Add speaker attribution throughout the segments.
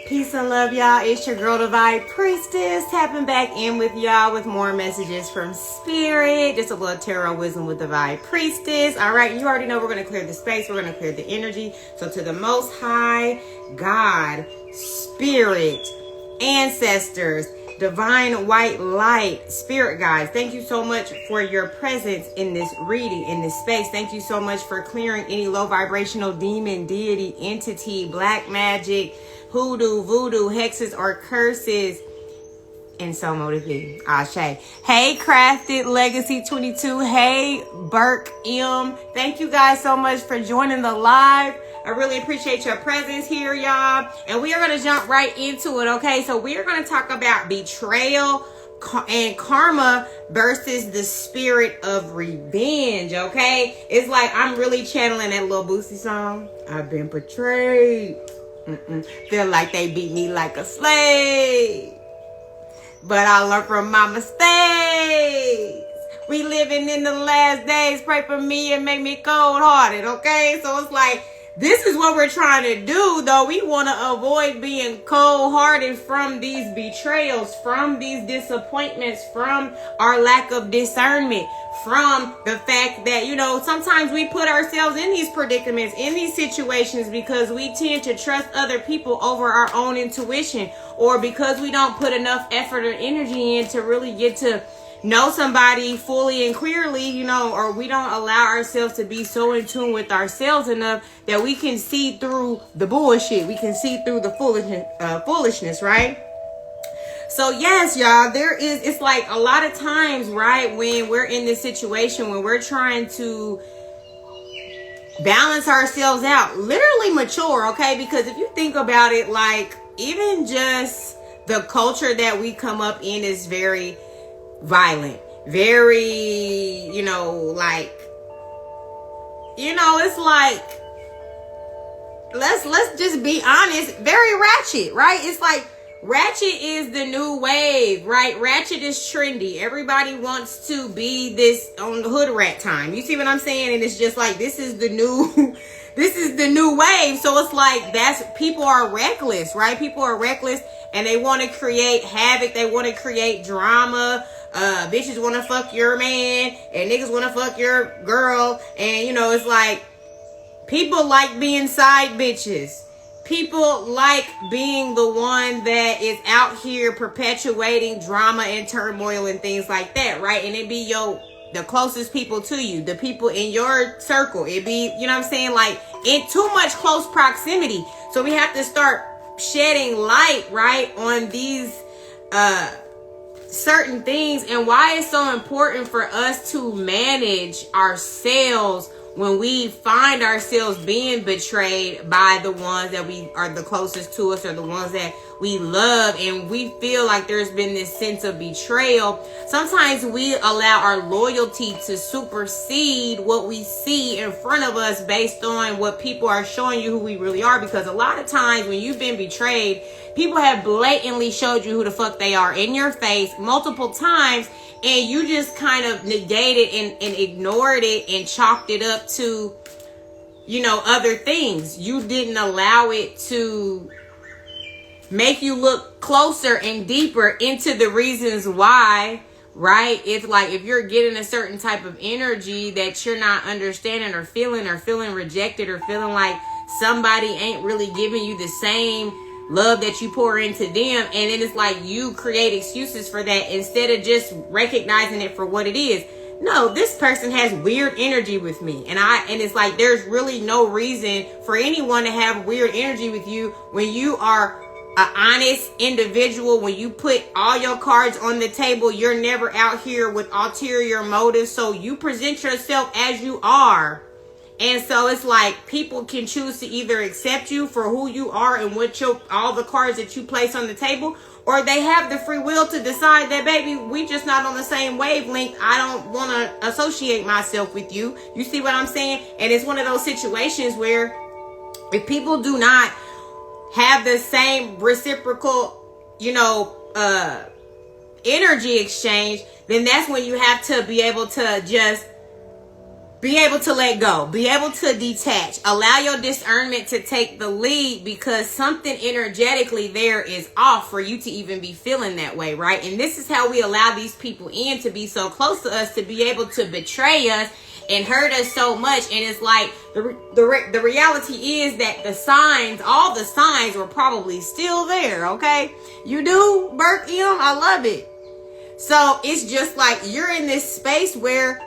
Speaker 1: Peace and love, y'all. It's your girl, Divine Priestess, tapping back in with y'all with more messages from Spirit. Just a little tarot wisdom with Divine Priestess. All right, you already know we're going to clear the space. We're going to clear the energy. So to the Most High, God, Spirit, ancestors, divine white light, spirit guides, thank you so much for your presence in this reading, in this space. Thank you so much for clearing any low vibrational demon, deity, entity, black magic, hoodoo, voodoo, hexes, or curses. And so motive be. Ashe. Hey, Crafted Legacy 22. Hey, Burke M. Thank you guys so much for joining the live. I really appreciate your presence here, y'all. And we are going to jump right into it, okay? So we are going to talk about betrayal and karma versus the spirit of revenge, okay? It's like I'm really channeling that little Boosie song. I've been betrayed. Feel like they beat me like a slave. But I learned from my mistakes. We living in the last days. Pray for me and make me cold-hearted, okay? So it's like, this is what we're trying to do, though. We want to avoid being cold-hearted from these betrayals, from these disappointments, from our lack of discernment, from the fact that, you know, sometimes we put ourselves in these predicaments, in these situations, because we tend to trust other people over our own intuition, or because we don't put enough effort or energy in to really get to know somebody fully and clearly, you know, or we don't allow ourselves to be so in tune with ourselves enough that we can see through the bullshit. We can see through the foolishness, right? So yes, y'all, it's like a lot of times, right, when we're in this situation, when we're trying to balance ourselves out, literally mature, okay? Because if you think about it, like, even just the culture that we come up in is very violent, very, you know, like, you know, it's like, let's just be honest, very ratchet, right? It's like, ratchet is the new wave, right? Ratchet is trendy. Everybody wants to be this on the hood rat time. You see what I'm saying? And it's just like, this is the new this is the new wave. So it's like, people are reckless, right? People are reckless and they want to create havoc. They want to create drama. Bitches want to fuck your man and niggas want to fuck your girl. And, you know, it's like, people like being side bitches. People like being the one that is out here perpetuating drama and turmoil and things like that, right? And it be the closest people to you, the people in your circle. It be, you know what I'm saying? Like, in too much close proximity. So we have to start shedding light, right, on these, certain things, and why it's so important for us to manage ourselves when we find ourselves being betrayed by the ones that we are the closest to us, or the ones that we love, and we feel like there's been this sense of betrayal. Sometimes we allow our loyalty to supersede what we see in front of us based on what people are showing you who we really are, because a lot of times when you've been betrayed, people have blatantly showed you who the fuck they are in your face multiple times, and you just kind of negated and ignored it and chalked it up to, you know, other things. You didn't allow it to make you look closer and deeper into the reasons why, right? It's like, if you're getting a certain type of energy that you're not understanding or feeling rejected, or feeling like somebody ain't really giving you the same love that you pour into them, and then it's like you create excuses for that instead of just recognizing it for what it is. No, this person has weird energy with me, and it's like, there's really no reason for anyone to have weird energy with you when you are an honest individual. When you put all your cards on the table, you're never out here with ulterior motives, so you present yourself as you are. And so it's like, people can choose to either accept you for who you are and what all the cards that you place on the table, or they have the free will to decide that, baby, we just not on the same wavelength. I don't want to associate myself with you. You see what I'm saying? And it's one of those situations where if people do not have the same reciprocal, you know, energy exchange, then that's when you have to be able to just be able to let go, be able to detach, allow your discernment to take the lead, because something energetically there is off for you to even be feeling that way, right? And this is how we allow these people in to be so close to us, to be able to betray us and hurt us so much. And it's like the reality is that the signs, all the signs were probably still there, okay? You do, Burke M? I love it. So it's just like you're in this space where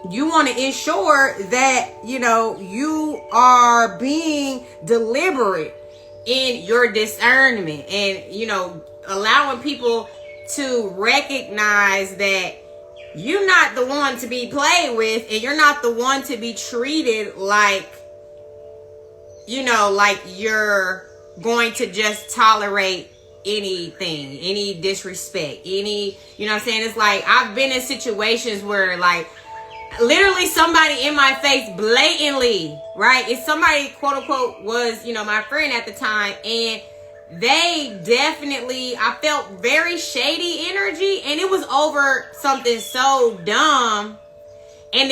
Speaker 1: you want to ensure that, you know, you are being deliberate in your discernment and, you know, allowing people to recognize that you're not the one to be played with, and you're not the one to be treated like, you know, like you're going to just tolerate anything, any disrespect, any, you know what I'm saying? It's like, I've been in situations where, like, literally somebody in my face blatantly, right? If somebody, quote unquote, was, you know, my friend at the time, and they definitely, I felt very shady energy, and it was over something so dumb. And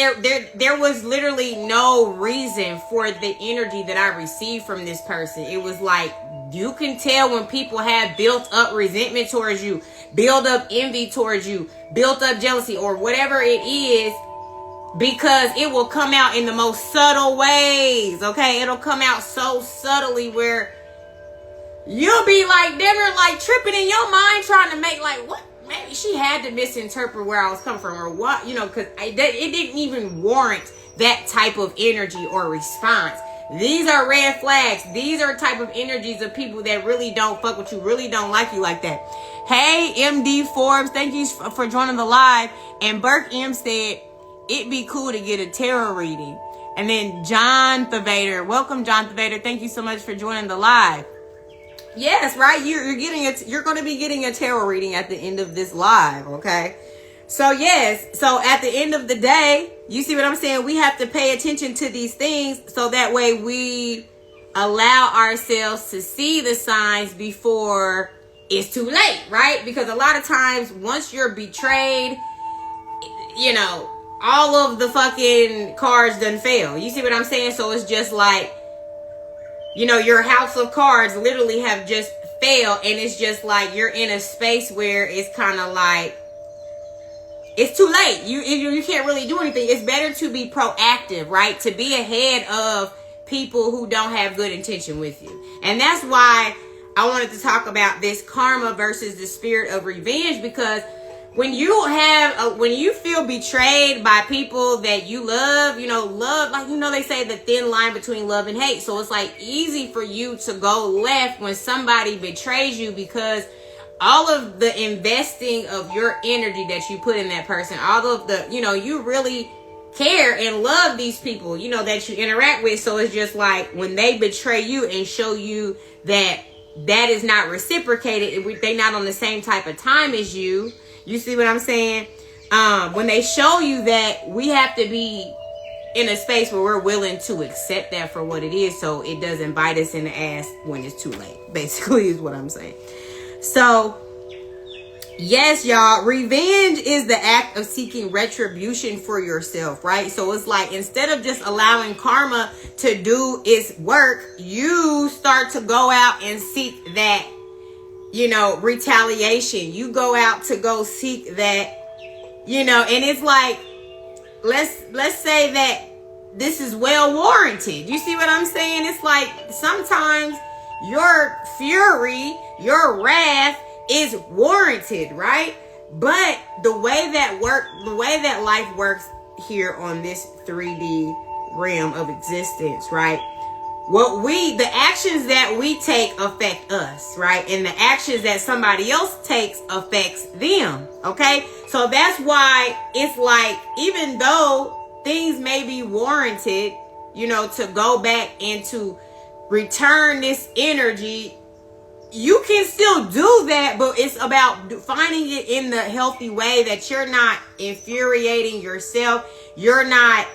Speaker 1: there was literally no reason for the energy that I received from this person. It was like, you can tell when people have built up resentment towards you, build up envy towards you, built up jealousy, or whatever it is, because it will come out in the most subtle ways, okay? It'll come out so subtly where you'll be like, never like tripping in your mind trying to make like, what? Maybe she had to misinterpret where I was coming from, or what, you know, because it didn't even warrant that type of energy or response. These are red flags. These are type of energies of people that really don't fuck with you, really don't like you like that. Hey, MD Forbes, thank you for joining the live. And Burke M said, it'd be cool to get a tarot reading. And then John Thavader, welcome John Thavader. Thank you so much for joining the live. Yes, right. You're going to be getting a tarot reading at the end of this live. Okay. So yes. So at the end of the day, you see what I'm saying? We have to pay attention to these things, so that way we allow ourselves to see the signs before it's too late, right? Because a lot of times once you're betrayed, you know, all of the fucking cards done fail. You see what I'm saying? So it's just like, you know, your house of cards literally have just failed, and it's just like you're in a space where it's kind of like it's too late. You can't really do anything. It's better to be proactive, right? To be ahead of people who don't have good intention with you. And that's why I wanted to talk about this karma versus the spirit of revenge, because when you feel betrayed by people that you love, like, they say the thin line between love and hate. So it's like easy for you to go left when somebody betrays you, because all of the investing of your energy that you put in that person, all of the, you really care and love these people, that you interact with. So it's just like when they betray you and show you that is not reciprocated, they're not on the same type of time as you. You see what I'm saying? When they show you that, we have to be in a space where we're willing to accept that for what it is, so it doesn't bite us in the ass when it's too late, basically, is what I'm saying. So, yes, y'all, revenge is the act of seeking retribution for yourself, right? So it's like, instead of just allowing karma to do its work, you start to go out and seek that, retaliation. You go out to go seek that, and it's like, let's say that this is well warranted. You see what I'm saying? It's like sometimes your fury, your wrath is warranted, right? But the way that life works here on this 3D realm of existence, right? The actions that we take affect us, right? And the actions that somebody else takes affects them, okay? So that's why it's like, even though things may be warranted, to go back and to return this energy, you can still do that, but it's about finding it in the healthy way that you're not infuriating yourself. You're not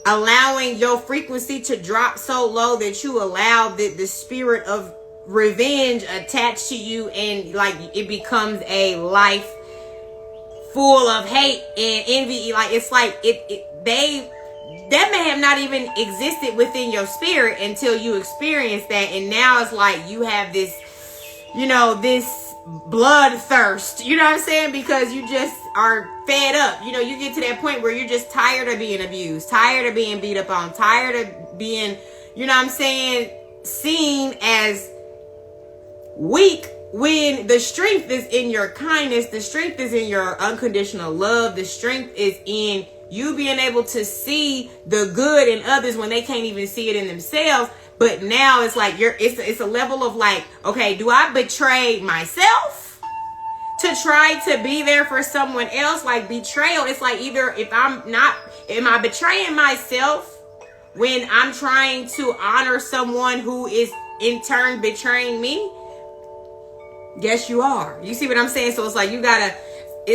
Speaker 1: allowing your frequency to drop so low that you allow the spirit of revenge attached to you, and like it becomes a life full of hate and envy. Like it's like that may have not even existed within your spirit until you experience that. And now it's like you have this, this bloodthirst, you know what I'm saying? Because you just are fed up. You get to that point where you're just tired of being abused, tired of being beat up on, tired of being, seen as weak, when the strength is in your kindness, the strength is in your unconditional love, the strength is in you being able to see the good in others when they can't even see it in themselves. But now it's like it's a level of like, okay, do I betray myself to try to be there for someone else? Like betrayal, it's like either am I betraying myself when I'm trying to honor someone who is in turn betraying me? Yes, you are. You see what I'm saying? So it's like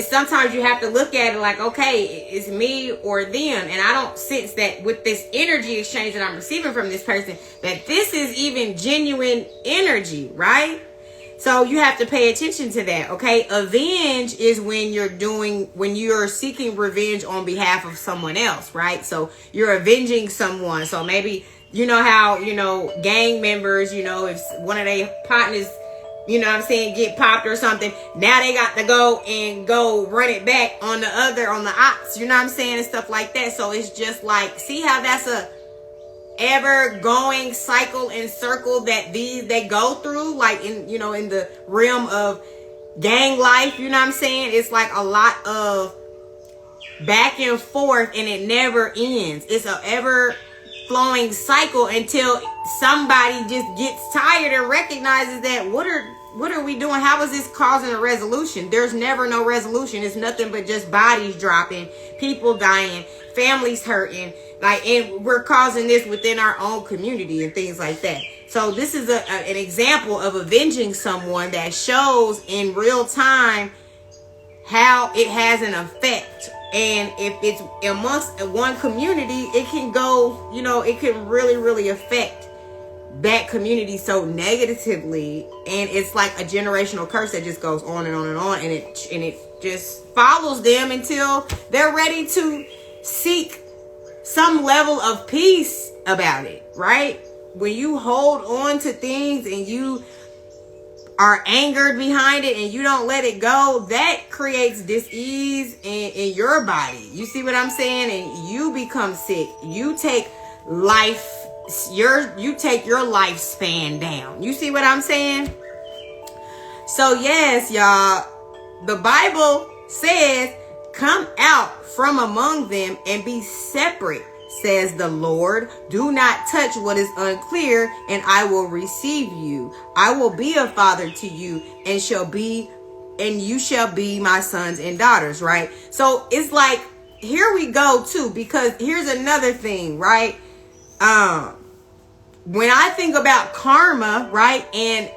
Speaker 1: sometimes you have to look at it like, okay, it's me or them. And I don't sense that with this energy exchange that I'm receiving from this person, that this is even genuine energy, right? So you have to pay attention to that, okay? Avenge is when you're seeking revenge on behalf of someone else, right? So you're avenging someone. So maybe, how, gang members, if one of their partners, get popped or something. Now they got to go run it back on the ops, and stuff like that. So it's just like, see how that's a ever going cycle and circle that they go through, like in the realm of gang life, It's like a lot of back and forth and it never ends. It's a ever flowing cycle until somebody just gets tired and recognizes that what are we doing? How is this causing a resolution? There's never no resolution. It's nothing but just bodies dropping, people dying, families hurting, and we're causing this within our own community and things like that. So this is an example of avenging someone that shows in real time how it has an effect. And if it's amongst one community, it can go, it can really, really affect that community so negatively. And it's like a generational curse that just goes on and on and on. And it just follows them until they're ready to seek some level of peace about it, right? When you hold on to things and you are angered behind it and you don't let it go, that creates dis-ease in your body. You see what I'm saying? And you become sick. You take your lifespan down. You see what I'm saying? So yes, y'all, the Bible says, come out from among them and be separate, says the Lord. Do not touch what is unclear, and I will receive you. I will be a father to you, and you shall be my sons and daughters, right? So it's like, here we go too, because here's another thing, right? When I think about karma, right, and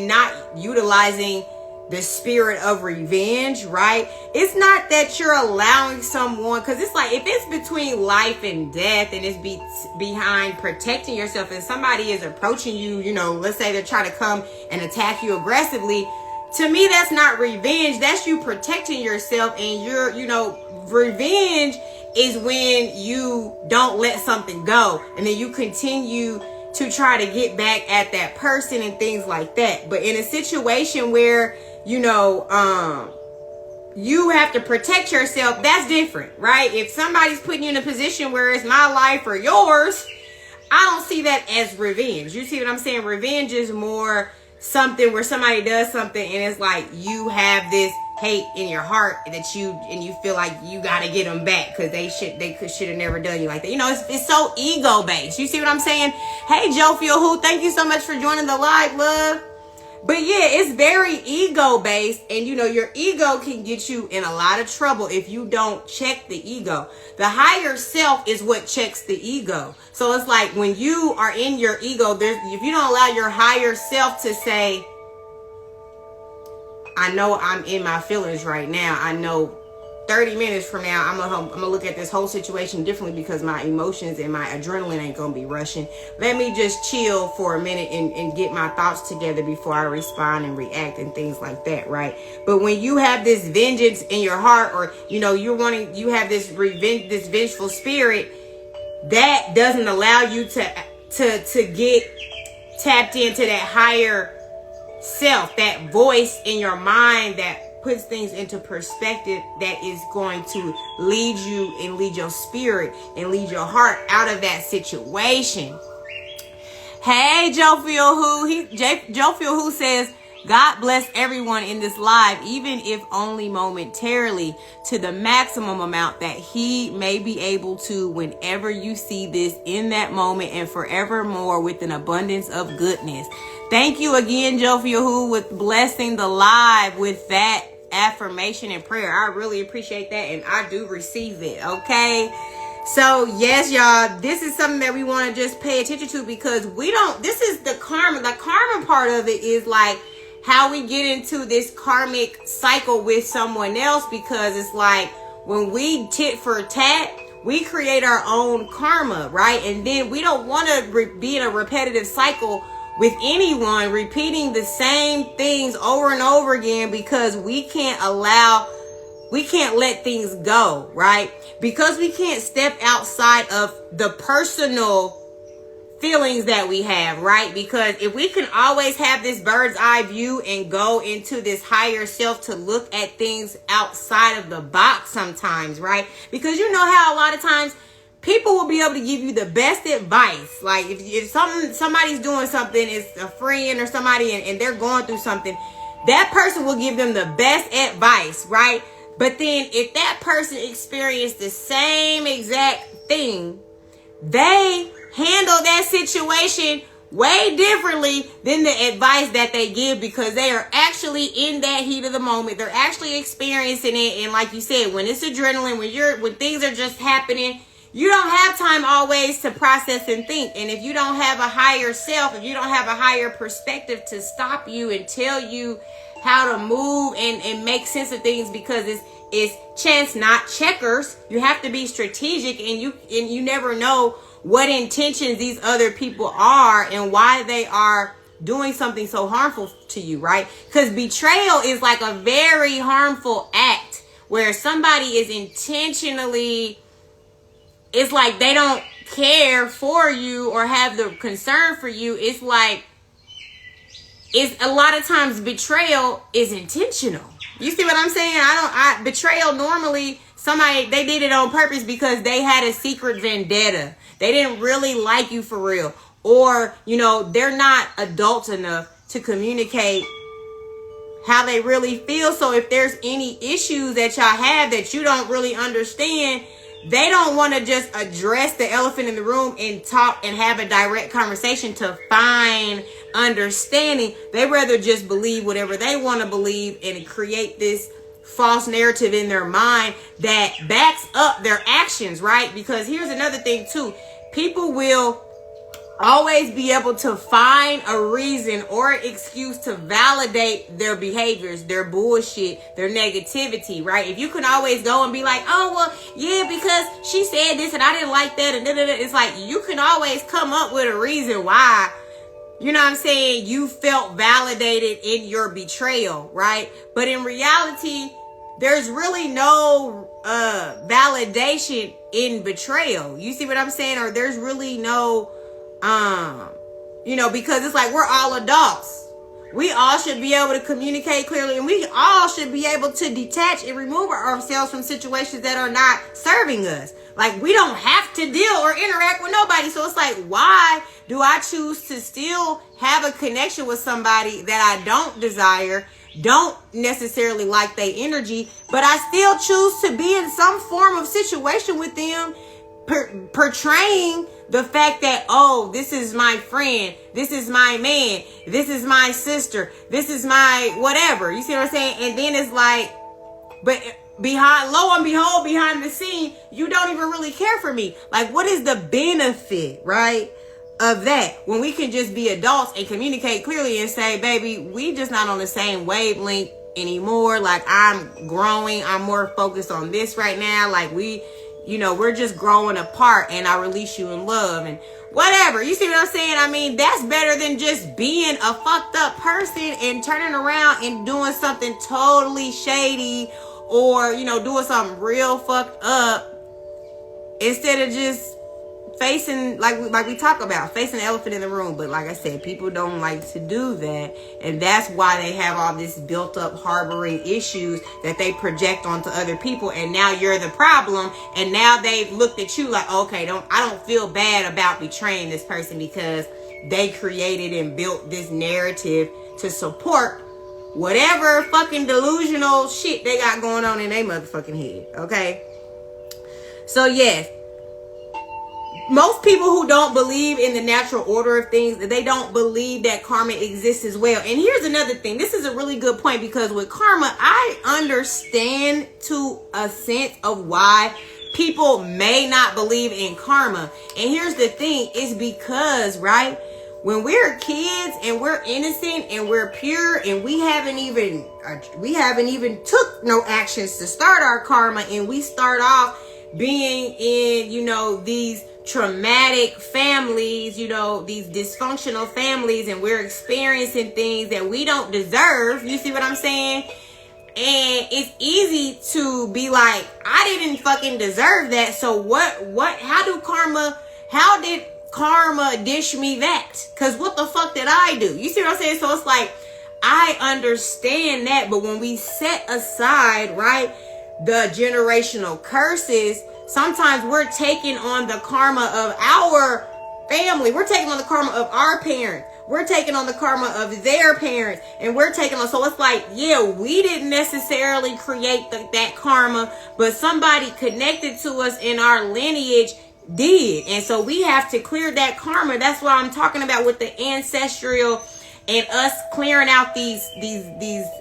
Speaker 1: not utilizing the spirit of revenge, right? It's not that you're allowing someone, because it's like, if it's between life and death and it's behind protecting yourself and somebody is approaching you, let's say they're trying to come and attack you aggressively, to me, that's not revenge. That's you protecting yourself. And revenge is when you don't let something go and then you continue to try to get back at that person and things like that. But in a situation where you have to protect yourself, that's different, right? If somebody's putting you in a position where it's my life or yours, I don't see that as revenge. You see what I'm saying? Revenge is more something where somebody does something and it's like you have this hate in your heart that you feel like you got to get them back because they should have never done you like that. It's so ego based. You see what I'm saying? Hey, Joe Feel Who, thank you so much for joining the live, love. But yeah, it's very ego based, and your ego can get you in a lot of trouble if you don't check the ego. The higher self is what checks the ego. So it's like when you are in your ego, if you don't allow your higher self to say, I know I'm in my feelings right now. I know 30 minutes from now, I'm gonna look at this whole situation differently because my emotions and my adrenaline ain't gonna be rushing. Let me just chill for a minute and get my thoughts together before I respond and react and things like that, right? But when you have this vengeance in your heart, or you have this vengeful spirit, that doesn't allow you to get tapped into that higher self, that voice in your mind that puts things into perspective, that is going to lead you and lead your spirit and lead your heart out of that situation. Hey, Joe Feel Who says, God bless everyone in this live, even if only momentarily, to the maximum amount that he may be able to whenever you see this in that moment and forevermore with an abundance of goodness. Thank you again, Joe Feel Who, with blessing the live with that affirmation and prayer. I really appreciate that, and I do receive it, okay? So yes, y'all, this is something that we want to just pay attention to, because this is the karma part of it, is like how we get into this karmic cycle with someone else, because it's like when we tit for tat, we create our own karma, right? And then we don't want to be in a repetitive cycle with anyone, repeating the same things over and over again, because we can't let things go, right? Because we can't step outside of the personal feelings that we have, right? Because if we can always have this bird's eye view and go into this higher self to look at things outside of the box sometimes, right? Because you know how a lot of times people will be able to give you the best advice. Like if somebody's doing something, it's a friend or somebody, and they're going through something, that person will give them the best advice, right? But then if that person experienced the same exact thing, they handle that situation way differently than the advice that they give, because they are actually in that heat of the moment. They're actually experiencing it. And like you said, when it's adrenaline, when things are just happening, you don't have time always to process and think. And if you don't have a higher self, if you don't have a higher perspective to stop you and tell you how to move and make sense of things, because it's chance, not checkers. You have to be strategic, and you never know what intentions these other people are and why they are doing something so harmful to you, right? Because betrayal is like a very harmful act where somebody is intentionally, it's like they don't care for you or have the concern for you. It's like, it's a lot of times betrayal is intentional. You see what I'm saying? Betrayal normally, they did it on purpose because they had a secret vendetta. They didn't really like you for real. Or, they're not adults enough to communicate how they really feel. So if there's any issues that y'all have that you don't really understand, they don't want to just address the elephant in the room and talk and have a direct conversation to find understanding. They rather just believe whatever they want to believe and create this false narrative in their mind that backs up their actions, right? Because here's another thing too. People will always be able to find a reason or excuse to validate their behaviors, their bullshit, their negativity, right? If you can always go and be like, oh, well, yeah, because she said this and I didn't like that, and it's like you can always come up with a reason why, you know what I'm saying, you felt validated in your betrayal, right? But in reality, there's really no validation in betrayal. You see what I'm saying? Or there's really no because it's like we're all adults. We all should be able to communicate clearly, and we all should be able to detach and remove ourselves from situations that are not serving us. Like, we don't have to deal or interact with nobody. So it's like, why do I choose to still have a connection with somebody that I don't desire, don't necessarily like their energy, but I still choose to be in some form of situation with them, portraying the fact that, oh, this is my friend, this is my man, this is my sister, this is my whatever. You see what I'm saying? And then it's like, but lo and behold, behind the scene, you don't even really care for me. Like, what is the benefit, right, of that, when we can just be adults and communicate clearly and say, baby, we just not on the same wavelength anymore. Like, I'm growing, I'm more focused on this right now. Like, we're just growing apart, and I release you in love and whatever. You see what I'm saying? I mean, that's better than just being a fucked up person and turning around and doing something totally shady, or, doing something real fucked up, instead of just facing, like we talk about, facing the elephant in the room. But like I said, people don't like to do that, and that's why they have all this built up harboring issues that they project onto other people. And now you're the problem, and now they've looked at you like, okay, I don't feel bad about betraying this person because they created and built this narrative to support whatever fucking delusional shit they got going on in their motherfucking head. Okay, so yes, most people who don't believe in the natural order of things, they don't believe that karma exists as well. And here's another thing. This is a really good point, because with karma, I understand to a sense of why people may not believe in karma. And here's the thing. It's because, right, when we're kids and we're innocent and we're pure and we haven't even took no actions to start our karma, and we start off being in, these traumatic families, these dysfunctional families, and we're experiencing things that we don't deserve. You see what I'm saying? And it's easy to be like, I didn't fucking deserve that. So how did karma dish me that? Because what the fuck did I do? You see what I'm saying? So it's like, I understand that, but when we set aside, right, the generational curses, sometimes we're taking on the karma of our family. We're taking on the karma of our parents. We're taking on the karma of their parents. And we're taking on, so it's like, yeah, we didn't necessarily create that karma, but somebody connected to us in our lineage did. And so we have to clear that karma. That's what I'm talking about with the ancestral and us clearing out these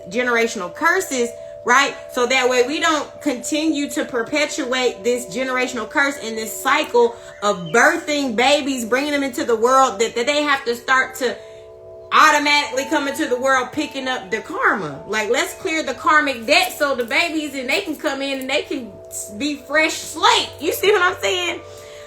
Speaker 1: generational curses, right? So that way we don't continue to perpetuate this generational curse and this cycle of birthing babies, bringing them into the world, that they have to start to automatically come into the world picking up the karma. Like, let's clear the karmic debt so the babies, and they can come in and they can be fresh slate. You see what I'm saying?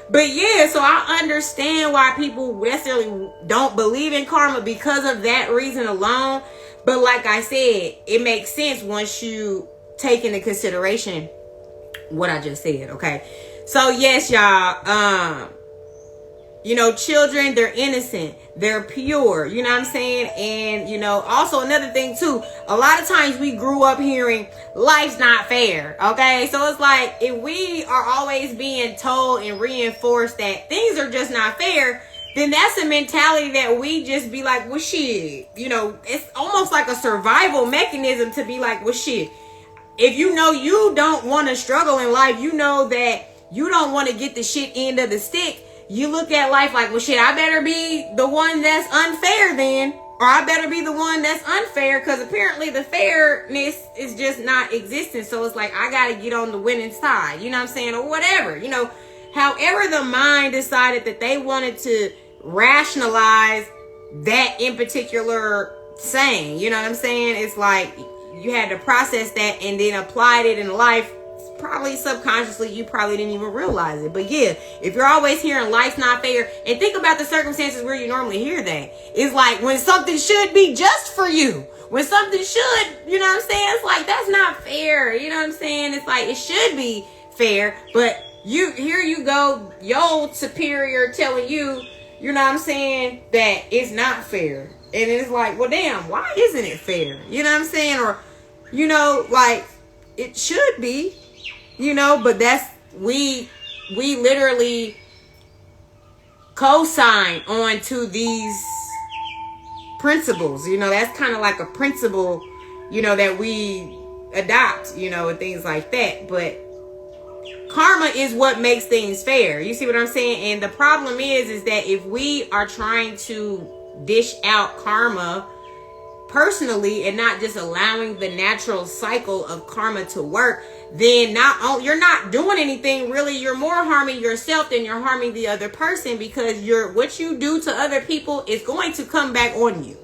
Speaker 1: But yeah, so I understand why people necessarily don't believe in karma because of that reason alone. But like I said, it makes sense once you take into consideration what I just said, okay? So yes, y'all, children, they're innocent, they're pure, you know what I'm saying? And, also another thing too, a lot of times we grew up hearing life's not fair, okay? So it's like, if we are always being told and reinforced that things are just not fair, then that's a mentality that we just be like, well, shit. It's almost like a survival mechanism to be like, well, shit. If you don't want to struggle in life, that you don't want to get the shit end of the stick, you look at life like, well, shit, I better be the one that's unfair then. Or I better be the one that's unfair, because apparently the fairness is just not existing. So it's like, I got to get on the winning side. You know what I'm saying? Or whatever. However the mind decided that they wanted to rationalize that in particular saying, you know what I'm saying? It's like you had to process that and then applied it in life. Probably subconsciously, you probably didn't even realize it. But yeah, if you're always hearing life's not fair, and think about the circumstances where you normally hear that. It's like when something should be just for you. When something should, you know what I'm saying? It's like, that's not fair. You know what I'm saying? It's like, it should be fair, but here you go, your superior telling you, you know what I'm saying, that it's not fair. And it's like, well, damn, why isn't it fair? You know what I'm saying? Or, like, it should be, but that's, we literally co-sign on to these principles. That's kind of like a principle, that we adopt, and things like that. But karma is what makes things fair. You see what I'm saying? And the problem is that if we are trying to dish out karma personally and not just allowing the natural cycle of karma to work, then you're not doing anything really. You're more harming yourself than you're harming the other person, because what you do to other people is going to come back on you.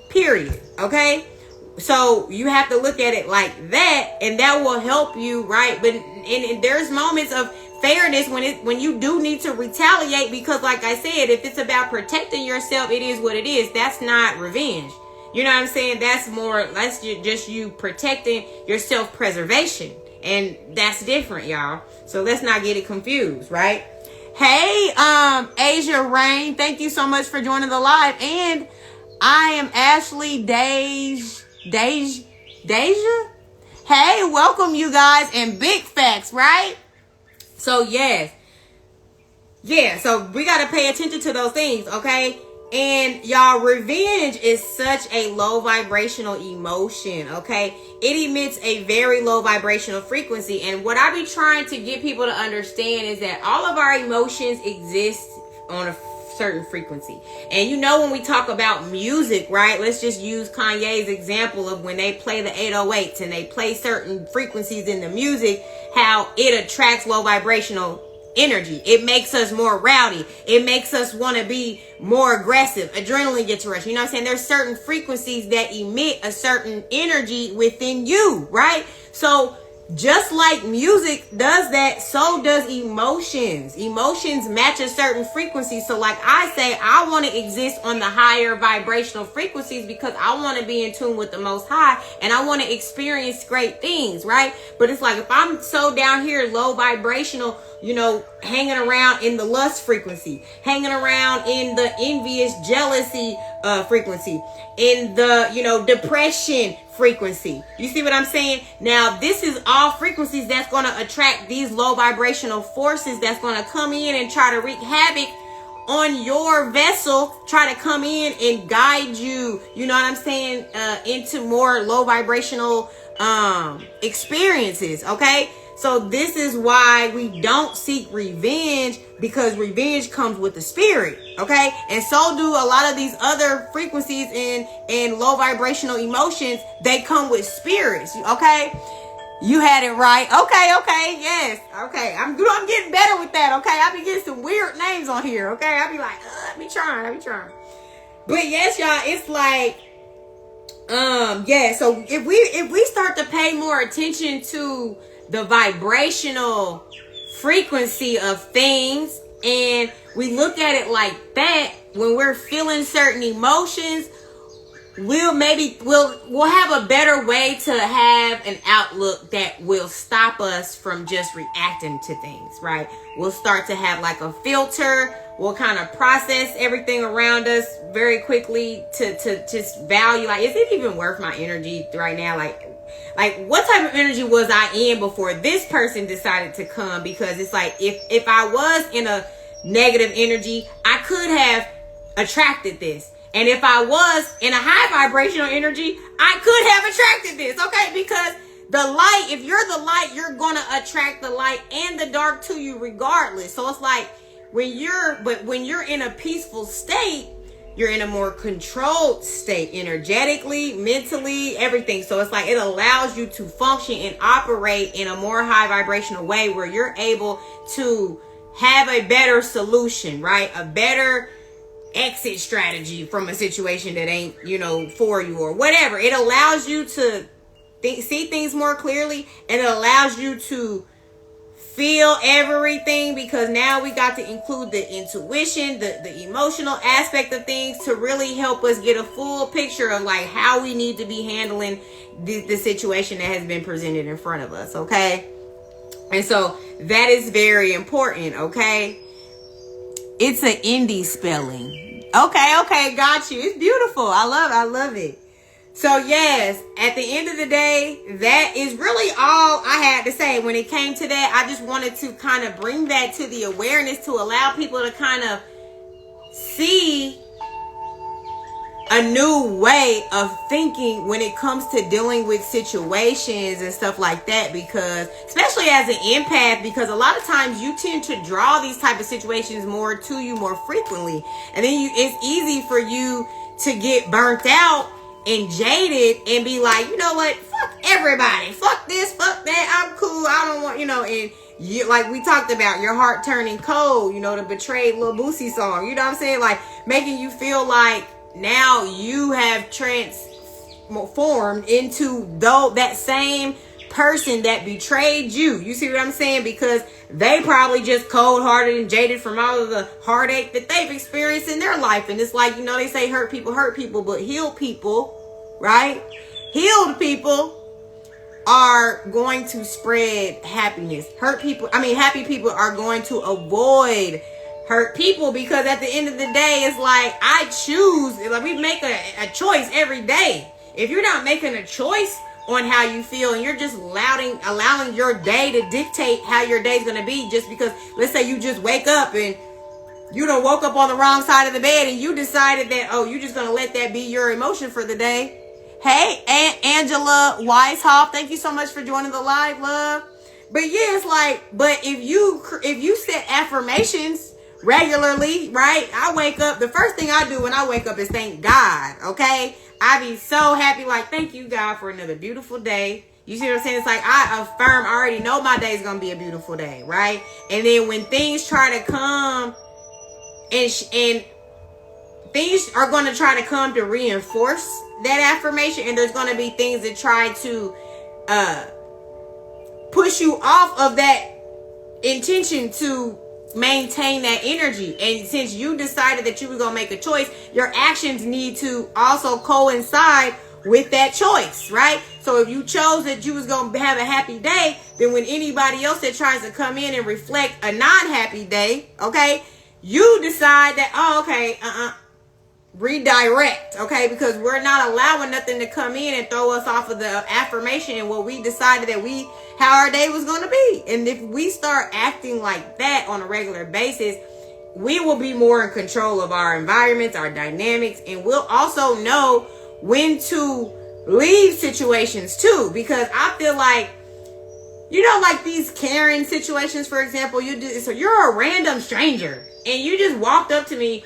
Speaker 1: Period. Okay? So you have to look at it like that, and that will help you, right? But and there's moments of fairness when you do need to retaliate, because like I said, if it's about protecting yourself, it is what it is. That's not revenge. You know what I'm saying? That's just you protecting your self-preservation. And that's different, y'all. So let's not get it confused, right? Hey, Asia Rain, thank you so much for joining the live. And I am Ashley Deja. Hey, welcome you guys, and big facts, right? So yes. Yeah, so we got to pay attention to those things, okay? And y'all, revenge is such a low vibrational emotion, okay? It emits a very low vibrational frequency. And what I be trying to get people to understand is that all of our emotions exist on a certain frequency. And you know, when we talk about music, right? Let's just use Kanye's example of when they play the 808s and they play certain frequencies in the music, how it attracts low vibrational energy. It makes us more rowdy. It makes us want to be more aggressive. Adrenaline gets rushed. You know what I'm saying? There's certain frequencies that emit a certain energy within you, right? So just like music does that, so does emotions. Emotions match a certain frequency. So like I say, I want to exist on the higher vibrational frequencies because I want to be in tune with the Most High and I want to experience great things, right? But it's like if I'm so down here low vibrational, you know, hanging around in the lust frequency, hanging around in the envious jealousy frequency, in the, you know, depression frequency. You see what I'm saying? Now, this is all frequencies that's going to attract these low vibrational forces that's going to come in and try to wreak havoc on your vessel, try to come in and guide you, you know what I'm saying, into more low vibrational experiences, okay? So this is why we don't seek revenge, because revenge comes with the spirit, okay? And so do a lot of these other frequencies and low vibrational emotions. They come with spirits, okay? You had it right. Okay, yes. Okay, I'm getting better with that, okay? I be getting some weird names on here, okay? I be like, I be trying. But yes, y'all, it's like, yeah, so if we start to pay more attention to the vibrational frequency of things, and we look at it like that, when we're feeling certain emotions, we'll have a better way to have an outlook that will stop us from just reacting to things, right? We'll start to have like a filter. We'll kind of process everything around us very quickly to just value, like, is it even worth my energy right now? Like what type of energy was I in before this person decided to come? Because it's like, if I was in a negative energy, I could have attracted this. And if I was in a high vibrational energy, I could have attracted this, okay? Because the light, if you're the light, you're going to attract the light and the dark to you regardless. So it's like when you're in a peaceful state, you're in a more controlled state, energetically, mentally, everything. So it's like it allows you to function and operate in a more high vibrational way where you're able to have a better solution, right? A better exit strategy from a situation that ain't, you know, for you or whatever. It allows you to see things more clearly, and it allows you to feel everything, because now we got to include the intuition, the emotional aspect of things to really help us get a full picture of like how we need to be handling the situation that has been presented in front of us, okay? And so that is very important, okay? It's an indie spelling. Okay, got you. It's beautiful. I love it. So yes, at the end of the day, that is really all I had to say when it came to that. I just wanted to kind of bring that to the awareness to allow people to kind of see a new way of thinking when it comes to dealing with situations and stuff like that, because especially as an empath, because a lot of times you tend to draw these type of situations more to you more frequently, and then it's easy for you to get burnt out and jaded and be like, you know what, fuck everybody, fuck this, fuck that, I'm cool, I don't want, you know, and you, like we talked about, your heart turning cold, you know, the betrayed Lil Boosie song, you know what I'm saying, like making you feel like now you have transformed into that same person that betrayed you. You see what I'm saying? Because they probably just cold-hearted and jaded from all of the heartache that they've experienced in their life. And it's like, you know, they say hurt people, but healed people, right? Healed people are going to spread happiness. Happy people are going to avoid hurt people, because at the end of the day, it's like, I choose, like, we make a choice every day. If you're not making a choice on how you feel, and you're just allowing your day to dictate how your day's going to be, just because, let's say you just wake up and you done woke up on the wrong side of the bed and you decided that, oh, you're just going to let that be your emotion for the day. Hey, Aunt Angela Weishoff, thank you so much for joining the live, love. But yeah, it's like, but if you set affirmations regularly, right? I wake up, the first thing I do when I wake up is thank God, okay? I be so happy, like, thank you, God, for another beautiful day. You see what I'm saying? It's like, I affirm, I already know my day's gonna be a beautiful day, right? And then when things try to come, and things are going to try to come to reinforce that affirmation, and there's going to be things that try to push you off of that intention to maintain that energy. And since you decided that you were going to make a choice, your actions need to also coincide with that choice, right? So if you chose that you was going to have a happy day, then when anybody else that tries to come in and reflect a non-happy day, okay, you decide that, oh, okay, redirect, okay, because we're not allowing nothing to come in and throw us off of the affirmation and what we decided that how our day was going to be. And if we start acting like that on a regular basis, we will be more in control of our environments, our dynamics, and we'll also know when to leave situations too. Because I feel like, you know, like these Karen situations, for example, so you're a random stranger and you just walked up to me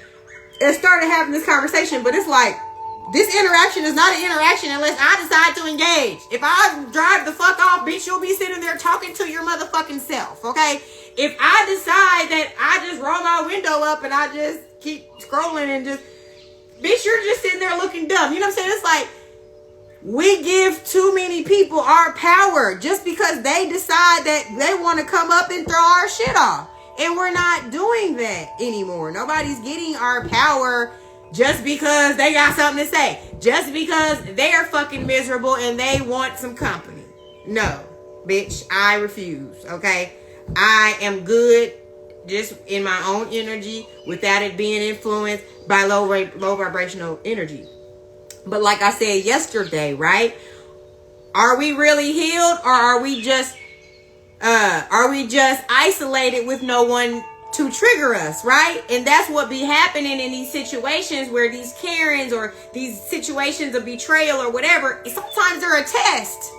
Speaker 1: and started having this conversation, but it's like, this interaction is not an interaction unless I decide to engage. If I drive the fuck off, bitch, you'll be sitting there talking to your motherfucking self, okay? If I decide that I just roll my window up and I just keep scrolling and just, bitch, you're just sitting there looking dumb. You know what I'm saying? It's like, we give too many people our power just because they decide that they want to come up and throw our shit off. And we're not doing that anymore. Nobody's getting our power just because they got something to say. Just because they're fucking miserable and they want some company. No, bitch, I refuse, okay? I am good just in my own energy without it being influenced by low vibrational energy. But like I said yesterday, right? Are we really healed, or are we just isolated with no one to trigger us, right? And that's what be happening in these situations where these Karens or these situations of betrayal or whatever, sometimes they're a test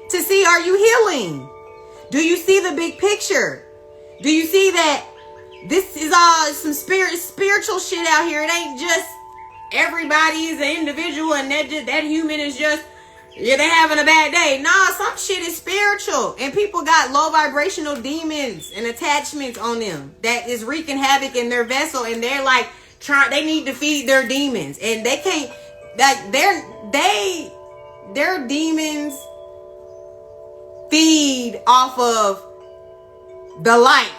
Speaker 1: to see, are you healing? Do you see the big picture? Do you see that this is all some spiritual shit out here? It ain't just everybody is an individual and that human is just, yeah, they having a bad day. Nah, some shit is spiritual. And people got low vibrational demons and attachments on them that is wreaking havoc in their vessel. And they're like, they need to feed their demons. And they can't, like, their demons feed off of the light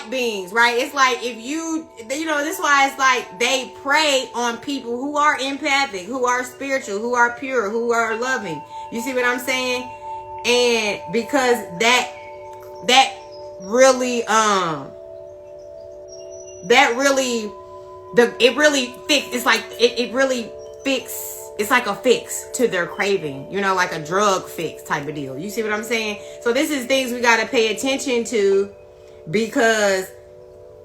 Speaker 1: beings, right? It's like, if you know, this is why it's like they prey on people who are empathic, who are spiritual, who are pure, who are loving. You see what I'm saying? And because it it's like a fix to their craving, you know, like a drug fix type of deal. You see what I'm saying? So this is things we got to pay attention to, because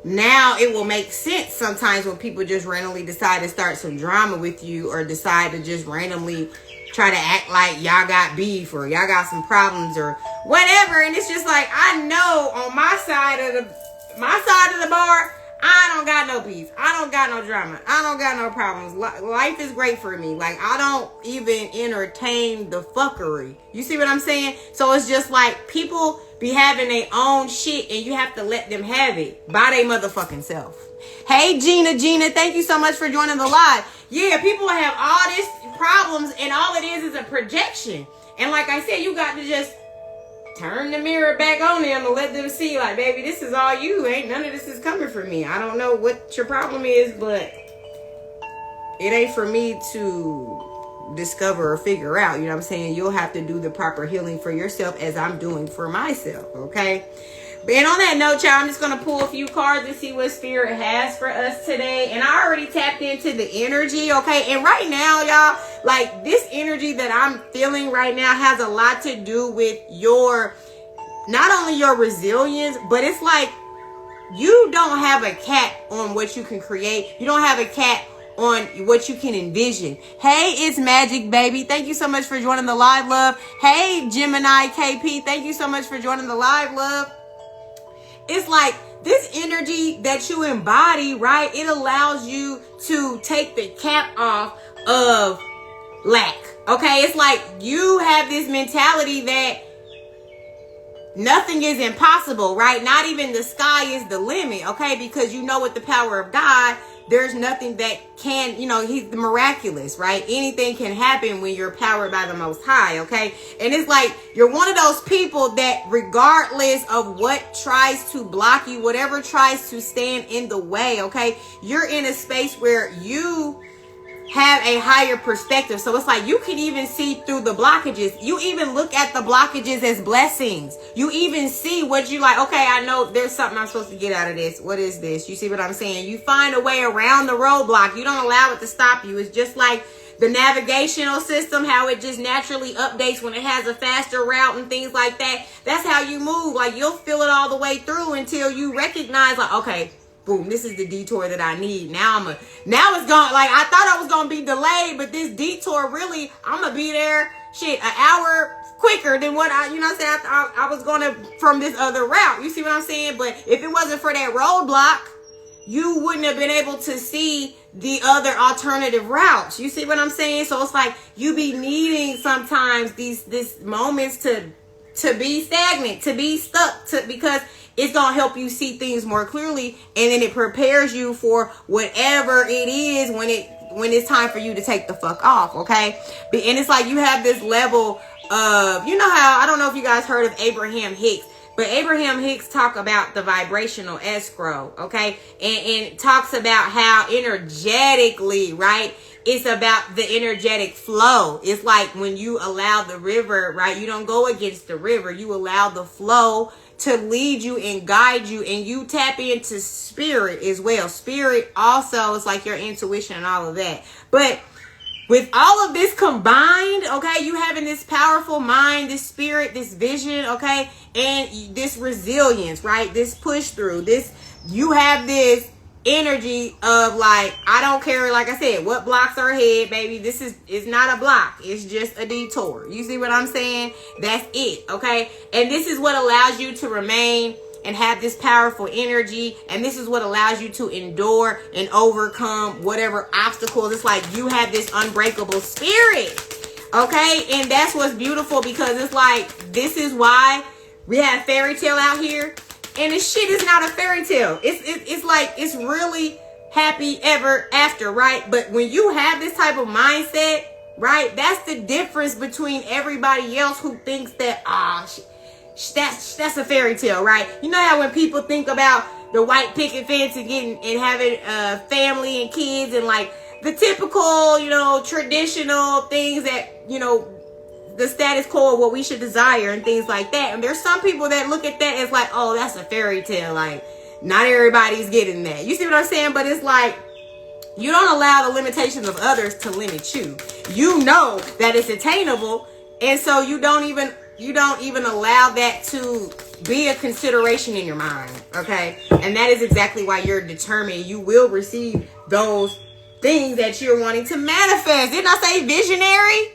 Speaker 1: now it will make sense sometimes when people just randomly decide to start some drama with you, or decide to just randomly try to act like y'all got beef or y'all got some problems or whatever. And it's just like, I know on my side of the bar, I don't got no beef. I don't got no drama. I don't got no problems. Life is great for me. Like, I don't even entertain the fuckery. You see what I'm saying? So it's just like, people be having their own shit and you have to let them have it by their motherfucking self. Hey, Gina, thank you so much for joining the live. Yeah, people have all these problems and all it is a projection. And like I said, you got to just turn the mirror back on them and let them see, like, baby, this is all you. Ain't none of this is coming from me. I don't know what your problem is, but it ain't for me to discover or figure out. You know what I'm saying? You'll have to do the proper healing for yourself, as I'm doing for myself. Okay. And on that note, y'all, I'm just going to pull a few cards and see what Spirit has for us today. And I already tapped into the energy, okay? And right now, y'all, like, this energy that I'm feeling right now has a lot to do with your, not only your resilience, but it's like you don't have a cap on what you can create. You don't have a cap on what you can envision. Hey, it's Magic Baby. Thank you so much for joining the live, love. Hey, Gemini KP. Thank you so much for joining the live, love. It's like this energy that you embody, right? It allows you to take the cap off of lack. Okay. It's like you have this mentality that nothing is impossible, right? Not even the sky is the limit. Okay. Because you know, with the power of God, there's nothing that can, you know, he's the miraculous, right? Anything can happen when you're powered by the Most High, okay? And it's like you're one of those people that regardless of what tries to block you, whatever tries to stand in the way, okay? You're in a space where you have a higher perspective. So it's like you can even see through the blockages. You even look at the blockages as blessings. You even see what you like, okay, I know there's something I'm supposed to get out of this. What is this? You see what I'm saying? You find a way around the roadblock. You don't allow it to stop you. It's just like the navigational system, how it just naturally updates when it has a faster route and things like that. That's how you move. Like, you'll feel it all the way through until you recognize, like, okay, boom, this is the detour that I need. Now it's gone. Like, I thought I was going to be delayed, but this detour, really, I'm going to be there, shit, an hour quicker than what I, you know what I'm saying, I was going to, from this other route. You see what I'm saying? But if it wasn't for that roadblock, you wouldn't have been able to see the other alternative routes. You see what I'm saying? So it's like you be needing sometimes these moments to be stagnant, to be stuck, because it's going to help you see things more clearly, and then it prepares you for whatever it is when it's time for you to take the fuck off, okay? And it's like you have this level of, you know how, I don't know if you guys heard of Abraham Hicks, but Abraham Hicks talk about the vibrational escrow, okay? And talks about how energetically, right? It's about the energetic flow. It's like when you allow the river, right? You don't go against the river. You allow the flow to lead you and guide you, and you tap into spirit as well. Spirit also is like your intuition and all of that. But with all of this combined, okay, you having this powerful mind, this spirit, this vision, okay, and this resilience, right? This push through, you have this energy of like, I don't care, like I said, what blocks are ahead, baby. It's not a block. It's just a detour. You see what I'm saying? That's it, okay? And this is what allows you to remain and have this powerful energy. And this is what allows you to endure and overcome whatever obstacles. It's like you have this unbreakable spirit, okay? And that's what's beautiful, because it's like, this is why we have fairy tale out here. And this shit is not a fairy tale. It's like, it's really happy ever after, right? But when you have this type of mindset, right, that's the difference between everybody else who thinks that, that's a fairy tale, right? You know how when people think about the white picket fence and having a family and kids and like the typical, you know, traditional things that, you know, the status quo of what we should desire and things like that. And there's some people that look at that as like, oh, that's a fairy tale. Like, not everybody's getting that. You see what I'm saying? But it's like, you don't allow the limitations of others to limit you. You know that it's attainable. And so you don't even allow that to be a consideration in your mind. Okay. And that is exactly why you're determined. You will receive those things that you're wanting to manifest. Didn't I say visionary?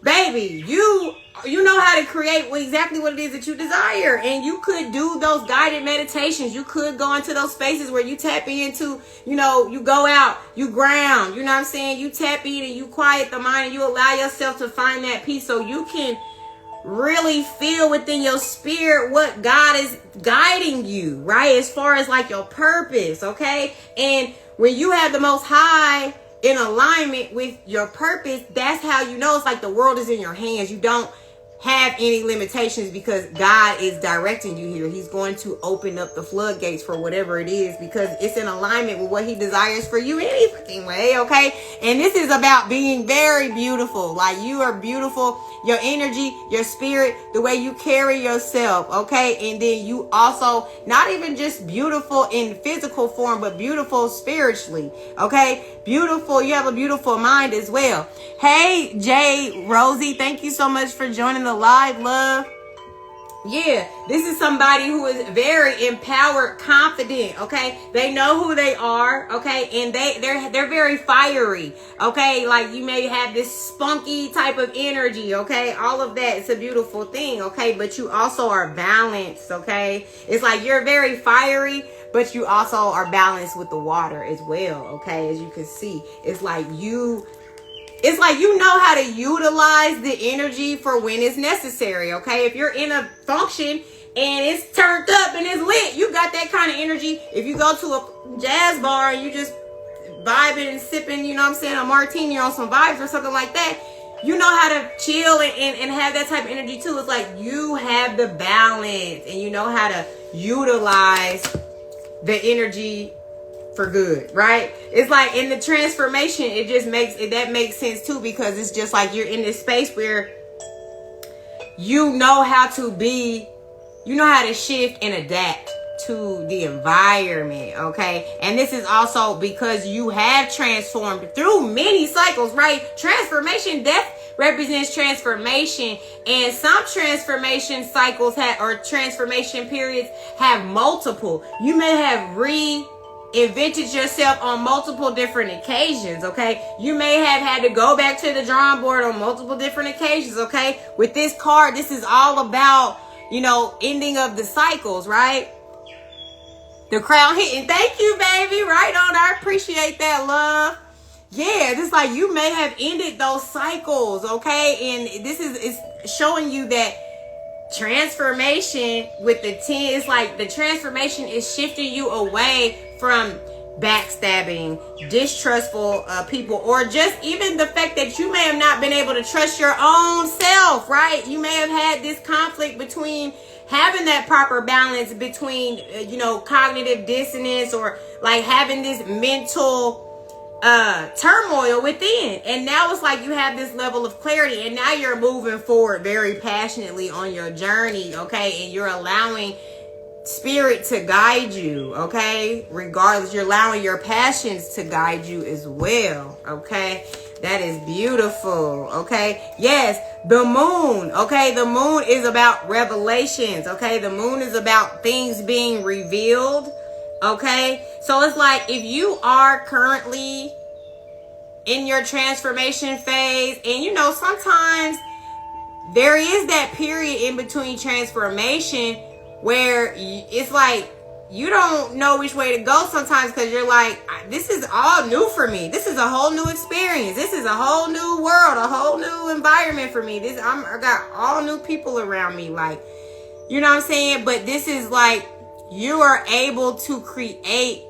Speaker 1: Baby, you know how to create exactly what it is that you desire. And you could do those guided meditations. You could go into those spaces where you tap into, you know, you go out, you ground, you know what I'm saying? You tap in and you quiet the mind and you allow yourself to find that peace so you can really feel within your spirit what God is guiding you, right? As far as like your purpose, okay? And when you have the Most High in alignment with your purpose, that's how you know it's like the world is in your hands. You don't have any limitations because God is directing you here. He's going to open up the floodgates for whatever it is because it's in alignment with what he desires for you any fucking way, okay? And this is about being very beautiful. Like, you are beautiful. Your energy, your spirit, the way you carry yourself, okay? And then you also, not even just beautiful in physical form, but beautiful spiritually, okay? Beautiful. You have a beautiful mind as well. Hey, Jay, Rosie, thank you so much for joining the live, love. Yeah, this is somebody who is very empowered, confident, okay? They know who they are, okay? And they're very fiery, okay? Like, you may have this spunky type of energy, okay? All of that, it's a beautiful thing, okay? But you also are balanced, okay? It's like you're very fiery, but you also are balanced with the water as well, okay? As you can see, it's like you know how to utilize the energy for when it's necessary, okay? If you're in a function and it's turned up and it's lit, you got that kind of energy. If you go to a jazz bar and you just vibing and sipping, you know what I'm saying, a martini on some vibes or something like that, you know how to chill and have that type of energy too. It's like you have the balance and you know how to utilize the energy for good, right? It's like in the transformation, it just makes sense too, because it's just like you're in this space where you know how to shift and adapt to the environment, okay? And this is also because you have transformed through many cycles, right? Transformation, death represents transformation, and some transformation cycles or transformation periods have multiple. You may have reinvented yourself on multiple different occasions, okay? You may have had to go back to the drawing board on multiple different occasions, okay? With this card, this is all about, ending of the cycles, right? The crown hitting. Thank you, baby. Right on. I appreciate that, love. Yeah, just like you may have ended those cycles, okay? And this is showing you that transformation with the 10, it's like the transformation is shifting you away from backstabbing, distrustful people, or just even the fact that you may have not been able to trust your own self, right? You may have had this conflict between having that proper balance between, cognitive dissonance, or like having this mental turmoil within. And now it's like you have this level of clarity, and now you're moving forward very passionately on your journey, okay? And you're allowing spirit to guide you, okay? Regardless, you're allowing your passions to guide you as well, okay? That is beautiful, okay? Yes, the moon, okay? The moon is about revelations, okay? The moon is about things being revealed, okay? So it's like if you are currently in your transformation phase, and sometimes there is that period in between transformation where it's like you don't know which way to go sometimes, because you're like, this is all new for me. This is a whole new experience. This is a whole new world, a whole new environment for me. I got all new people around me, like, you know what I'm saying? But this is like you are able to create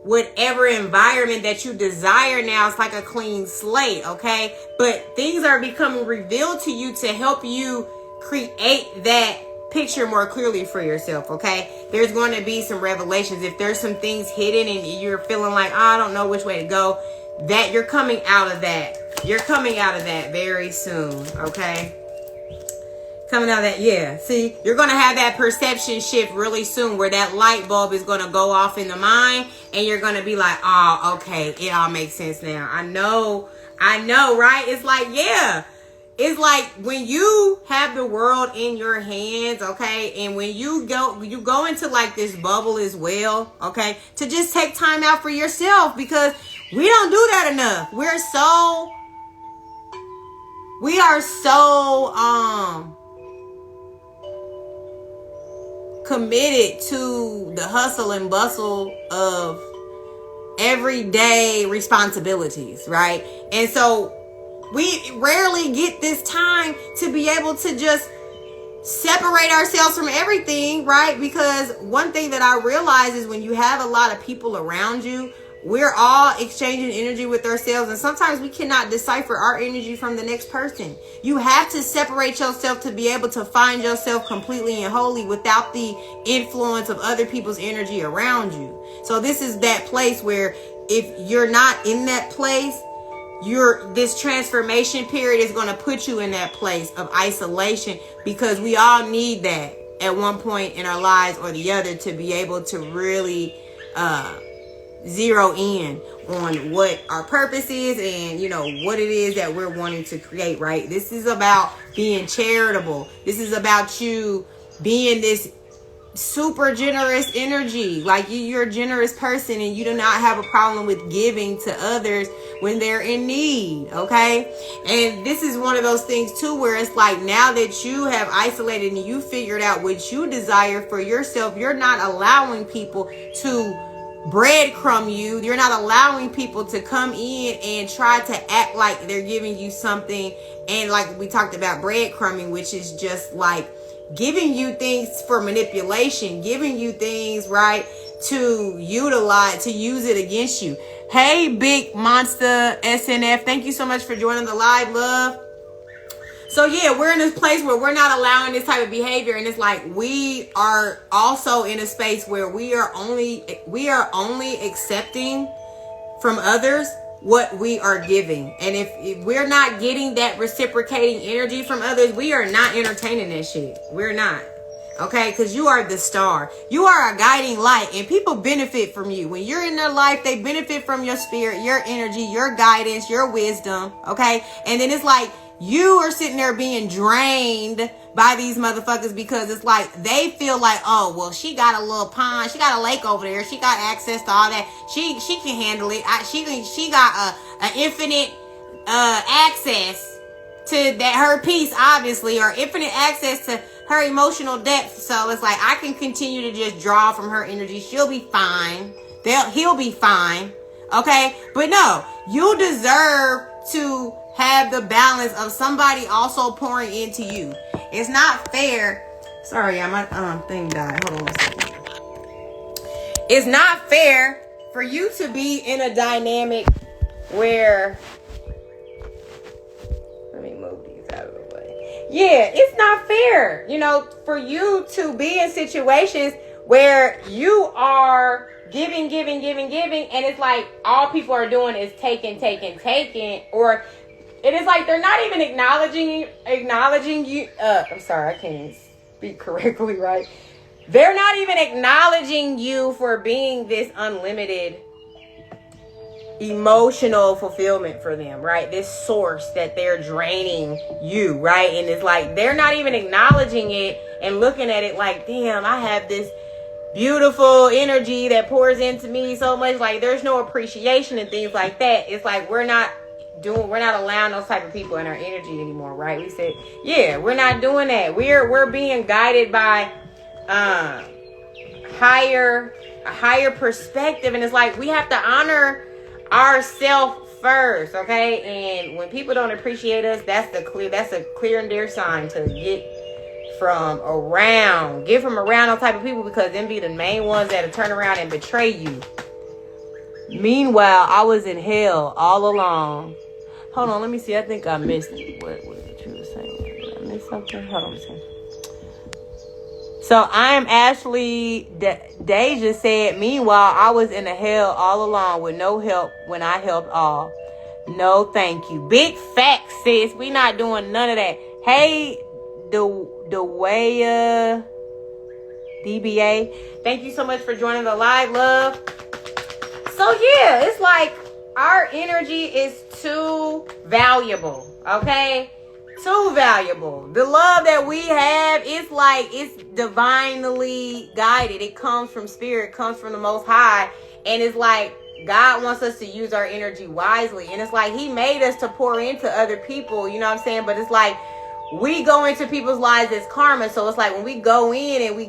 Speaker 1: whatever environment that you desire now. It's like a clean slate, okay? But things are becoming revealed to you to help you create that picture more clearly for yourself, okay? There's going to be some revelations. If there's some things hidden and you're feeling like, I don't know which way to go, that you're coming out of that. You're coming out of that very soon, okay? Coming out of that, yeah. See, you're going to have that perception shift really soon, where that light bulb is going to go off in the mind, and you're going to be like, oh, okay, it all makes sense now. I know, right? It's like, yeah. It's like when you have the world in your hands, okay, and when you go into like this bubble as well, okay, to just take time out for yourself, because we don't do that enough. We are so committed to the hustle and bustle of everyday responsibilities, right? And so we rarely get this time to be able to just separate ourselves from everything, right? Because one thing that I realize is when you have a lot of people around you, we're all exchanging energy with ourselves, and sometimes we cannot decipher our energy from the next person. You have to separate yourself to be able to find yourself completely and wholly without the influence of other people's energy around you. So this is that place where if you're not in that place, this transformation period is going to put you in that place of isolation, because we all need that at one point in our lives or the other to be able to really zero in on what our purpose is and, you know, what it is that we're wanting to create, right? This is about being charitable. This is about you being this super generous energy. Like you're a generous person, and you do not have a problem with giving to others when they're in need. Okay. And this is one of those things too, where it's like, now that you have isolated and you figured out what you desire for yourself, you're not allowing people to breadcrumb you. You're not allowing people to come in and try to act like they're giving you something. And like we talked about breadcrumbing, which is just like giving you things for manipulation, giving you things, right, to utilize, to use it against you. Hey, Big Monster SNF, thank you so much for joining the live, love. So yeah, we're in this place where we're not allowing this type of behavior, and it's like we are also in a space where we are only accepting from others what we are giving. And if we're not getting that reciprocating energy from others, we are not entertaining that shit. We're not. Okay, because you are the star. You are a guiding light, and people benefit from you. When you're in their life, they benefit from your spirit, your energy, your guidance, your wisdom. Okay, and then it's like you are sitting there being drained by these motherfuckers, because it's like they feel like, oh, well, she got a little pond, she got a lake over there, she got access to all that, she can handle it. She got a infinite access to that, her peace, obviously, or infinite access to her emotional depth. So it's like I can continue to just draw from her energy. She'll be fine. He'll be fine. Okay, but no, you deserve to have the balance of somebody also pouring into you. It's not fair. Sorry, my thing died. Hold on a second. It's not fair for you to be in a dynamic where, let me move these out of the way. Yeah, it's not fair, you know, for you to be in situations where you are giving, and it's like all people are doing is taking, or it is like they're not even acknowledging you. I'm sorry, I can't speak correctly, right? They're not even acknowledging you for being this unlimited emotional fulfillment for them, right? This source that they're draining you, right? And it's like they're not even acknowledging it and looking at it like, damn, I have this beautiful energy that pours into me so much. Like there's no appreciation and things like that. It's like we're not allowing those type of people in our energy anymore, right? We said, yeah, we're not doing that. We're being guided by a higher perspective, and it's like we have to honor ourselves first, okay? And when people don't appreciate us, that's a clear and dear sign to get from around those type of people, because them be the main ones that'll turn around and betray you. Meanwhile, I was in hell all along. Hold on, let me see. I think I missed what you were saying. Did I miss something? Hold on a second. So I am Ashley. Deja said, meanwhile, I was in a hell all along with no help when I helped all. No, thank you. Big facts, sis. We not doing none of that. Hey, the way DBA. Thank you so much for joining the live, love. So yeah, it's like our energy is too valuable, okay? Too valuable. The love that we have, it's like it's divinely guided. It comes from spirit, comes from the Most High, and it's like God wants us to use our energy wisely. And it's like He made us to pour into other people, you know what I'm saying? But it's like we go into people's lives as karma. So it's like when we go in and we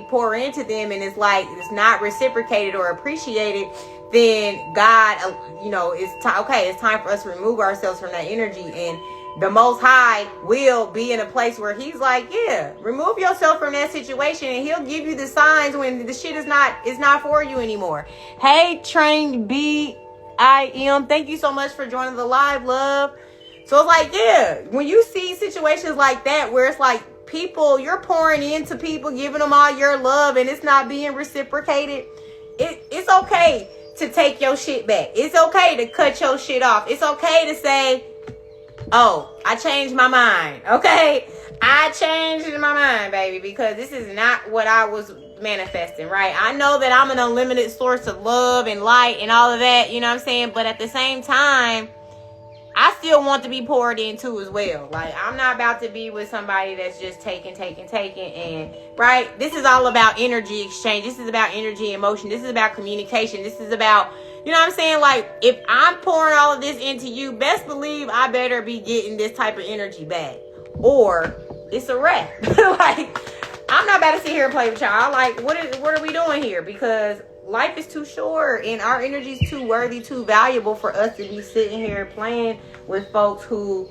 Speaker 1: pour into them, and it's like it's not reciprocated or appreciated, then God, it's time for us to remove ourselves from that energy. And the Most High will be in a place where he's like, yeah, remove yourself from that situation, and he'll give you the signs when the shit is not for you anymore. Hey, Trained BIM, thank you so much for joining the live, love. So it's like, yeah, when you see situations like that where it's like people, you're pouring into people, giving them all your love, and it's not being reciprocated, it's okay to take your shit back. It's okay to cut your shit off. It's okay to say, oh, I changed my mind. Okay? I changed my mind, baby, because this is not what I was manifesting, right? I know that I'm an unlimited source of love and light and all of that, you know what I'm saying? But at the same time, I still want to be poured into as well. Like, I'm not about to be with somebody that's just taking. And, right? This is all about energy exchange. This is about energy and emotion. This is about communication. This is about, you know what I'm saying? Like, if I'm pouring all of this into you, best believe I better be getting this type of energy back, or it's a wrap. Like, I'm not about to sit here and play with y'all. Like, what are we doing here? Because life is too short, and our energy is too worthy, too valuable for us to be sitting here playing with folks who,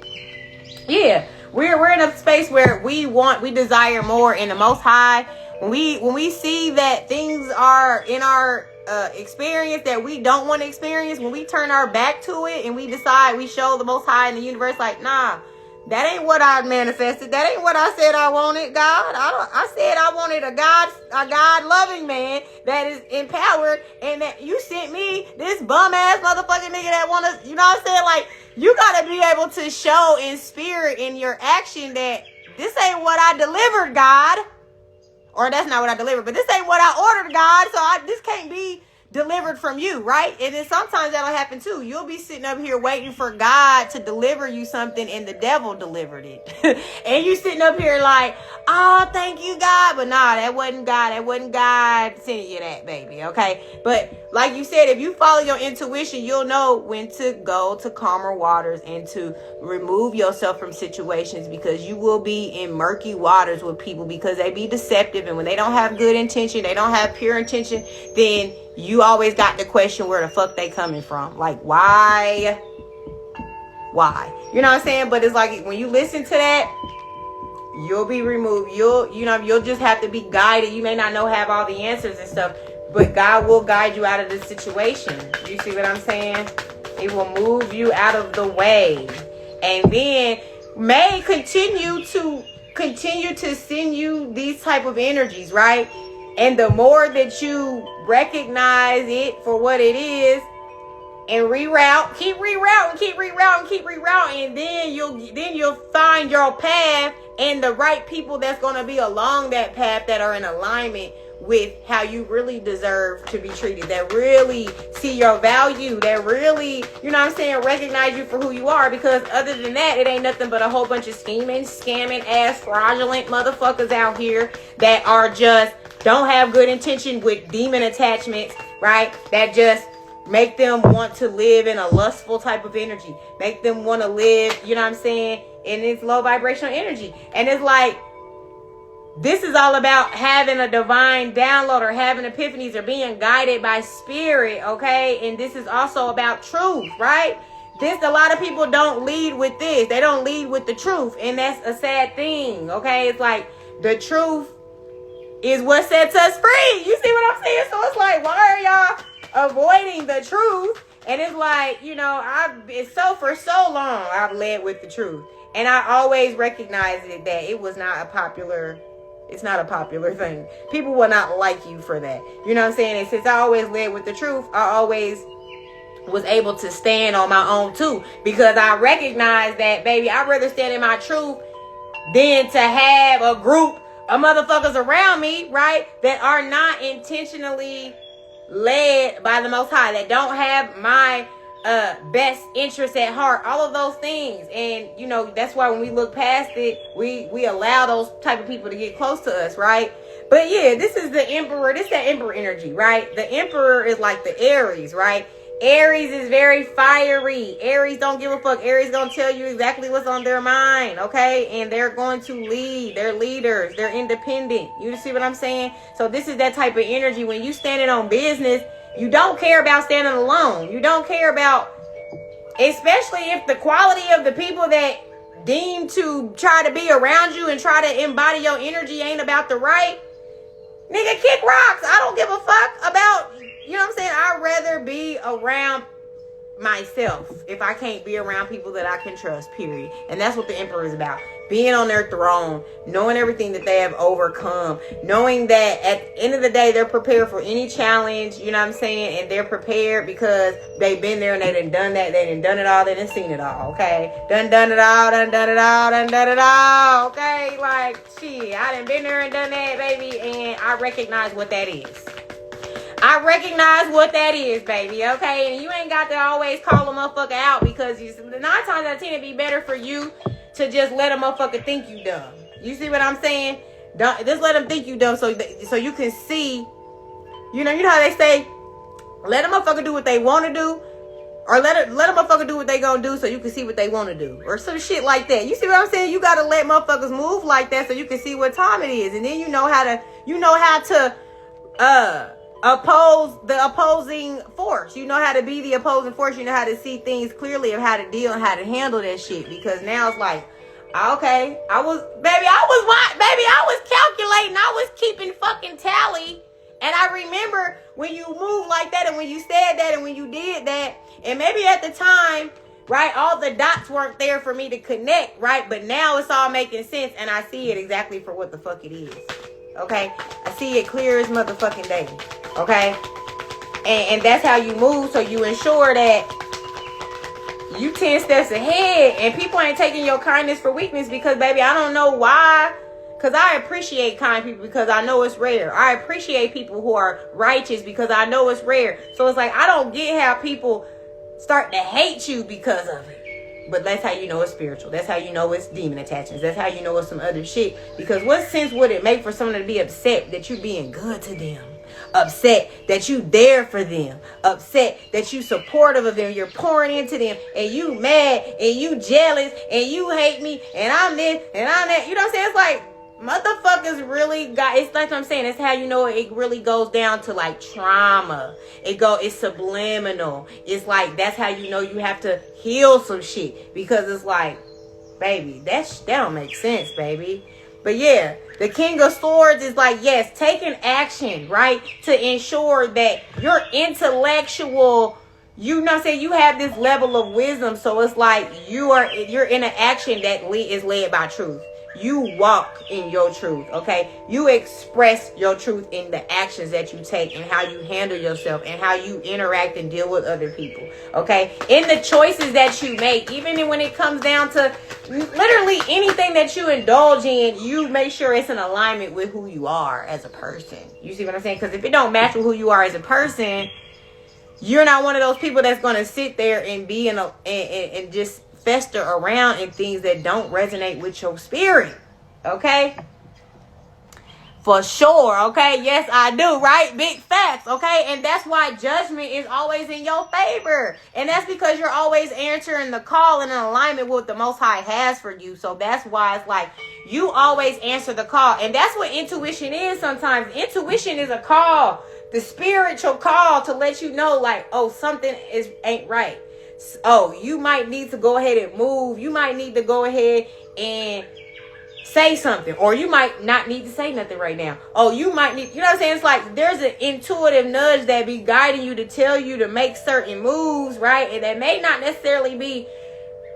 Speaker 1: yeah, we're in a space where we desire more in the Most High. When we see that things are in our experience that we don't want to experience, when we turn our back to it and we decide, we show the Most High in the universe, like, nah, that ain't what I manifested. That ain't what I said I wanted, God. I said I wanted a God-loving man that is empowered, and that you sent me this bum-ass motherfucking nigga that want to, you know what I'm saying? Like, you got to be able to show in spirit, in your action, that this ain't what I delivered, God. Or that's not what I delivered, but this ain't what I ordered, God. So this can't be delivered from you, right? And then sometimes that'll happen too. You'll be sitting up here waiting for God to deliver you something, and the devil delivered it. And you sitting up here like, oh, thank you, God. But nah, that wasn't God. That wasn't God sending you that, baby. Okay. But like you said, if you follow your intuition, you'll know when to go to calmer waters and to remove yourself from situations, because you will be in murky waters with people, because they be deceptive. And when they don't have good intention, they don't have pure intention, then you always got to question where the fuck they coming from. Like, why? You know what I'm saying? But it's like, when you listen to that, you'll be removed. You'll just have to be guided. You may not have all the answers and stuff, but God will guide you out of the situation. You see what I'm saying? It will move you out of the way, and then may continue to send you these type of energies, right? And the more that you recognize it for what it is, and keep rerouting, and then you'll find your path and the right people that's going to be along that path, that are in alignment with how you really deserve to be treated, that really see your value, that really, you know what I'm saying, recognize you for who you are. Because other than that, it ain't nothing but a whole bunch of scheming, scamming ass, fraudulent motherfuckers out here that are just don't have good intention, with demon attachments, right? That just make them want to live in a lustful type of energy, make them want to live, you know what I'm saying, in this low vibrational energy. And it's like, this is all about having a divine download, or having epiphanies, or being guided by spirit, okay? And this is also about truth, right? A lot of people don't lead with this. They don't lead with the truth, and that's a sad thing, okay? It's like, the truth is what sets us free. You see what I'm saying? So it's like, why are y'all avoiding the truth? And it's like, for so long, I've led with the truth. And I always recognized that it was not a popular thing. People will not like you for that. You know what I'm saying? And since I always led with the truth, I always was able to stand on my own too. Because I recognize that, baby, I'd rather stand in my truth than to have a group of motherfuckers around me, right, that are not intentionally led by the Most High, that don't have my best interests at heart, all of those things. And that's why when we look past it, we allow those type of people to get close to us, right? But yeah, this is the emperor. This is that emperor energy, right? The emperor is like the Aries, right? Aries is very fiery. Aries don't give a fuck. Aries gonna tell you exactly what's on their mind, okay? And they're going to lead. They're leaders. They're independent. You see what I'm saying? So this is that type of energy. When you standing on business, You don't care about standing alone. You don't care about, especially if the quality of the people that deem to try to be around you and try to embody your energy ain't about the right. Nigga, kick rocks. I don't give a fuck about, you know what I'm saying? I'd rather be around myself if I can't be around people that I can trust, period. And that's what the Emperor is about. Being on their throne, knowing everything that they have overcome, knowing that at the end of the day, they're prepared for any challenge, you know what I'm saying? And they're prepared because they've been there and they done that, they done it all, they done seen it all, okay? Done it all, done it all, okay? Like, shit, I done been there and done that, baby, and I recognize what that is. I recognize what that is, baby, okay? And you ain't got to always call a motherfucker out because 9 times out of 10 it'd be better for you to just let a motherfucker think you dumb. You see what I'm saying? Just let them think you dumb so you can see, you know how they say, let a motherfucker do what they want to do, or let a motherfucker do what they gonna do so you can see what they want to do, or some shit like that. You see what I'm saying? You gotta let motherfuckers move like that so you can see what time it is, and then you know how to oppose the opposing force. You know how to be the opposing force. You know how to see things clearly of how to deal and how to handle that shit. Because now it's like, okay, I was calculating. I was keeping fucking tally. And I remember when you moved like that and when you said that and when you did that. And maybe at the time, right, all the dots weren't there for me to connect, right? But now it's all making sense and I see it exactly for what the fuck it is. Okay? I see it clear as motherfucking day. Okay? And that's how you move, so you ensure that you 10 steps ahead and people ain't taking your kindness for weakness because, baby, I don't know why. Because I appreciate kind people because I know it's rare. I appreciate people who are righteous because I know it's rare. So it's like, I don't get how people start to hate you because of it. But that's how you know it's spiritual. That's how you know it's demon attachments. That's how you know it's some other shit. Because what sense would it make for someone to be upset that you being good to them? Upset that you there for them. Upset that you supportive of them. You're pouring into them. And you mad. And you jealous. And you hate me. And I'm this. And I'm that. You know what I'm saying? It's like, motherfuckers really got, it's like what I'm saying, it's how you know it really goes down to like trauma. It's subliminal. It's like, that's how you know you have to heal some shit. Because it's like, baby, that don't make sense, baby. But yeah, the King of Swords is like, yes, taking action, right? To ensure that your intellectual, you know what I'm saying, you have this level of wisdom. So it's like you're in an action that is led by truth. You walk in your truth, okay? You express your truth in the actions that you take and how you handle yourself and how you interact and deal with other people, okay? In the choices that you make, even when it comes down to literally anything that you indulge in, you make sure it's in alignment with who you are as a person. You see what I'm saying? Because if it don't match with who you are as a person, you're not one of those people that's going to sit there and be and just fester around in things that don't resonate with your spirit. Okay? For sure. Okay? Yes, I do. Right? Big facts. Okay? And that's why judgment is always in your favor. And that's because you're always answering the call and in alignment with what the Most High has for you. So that's why it's like you always answer the call. And that's what intuition is sometimes. Intuition is a call. The spiritual call to let you know like, oh, something ain't right. Oh, you might need to go ahead and move. You might need to go ahead and say something. Or you might not need to say nothing right now. Oh, you might need, you know what I'm saying? It's like there's an intuitive nudge that be guiding you to tell you to make certain moves, right? And that may not necessarily be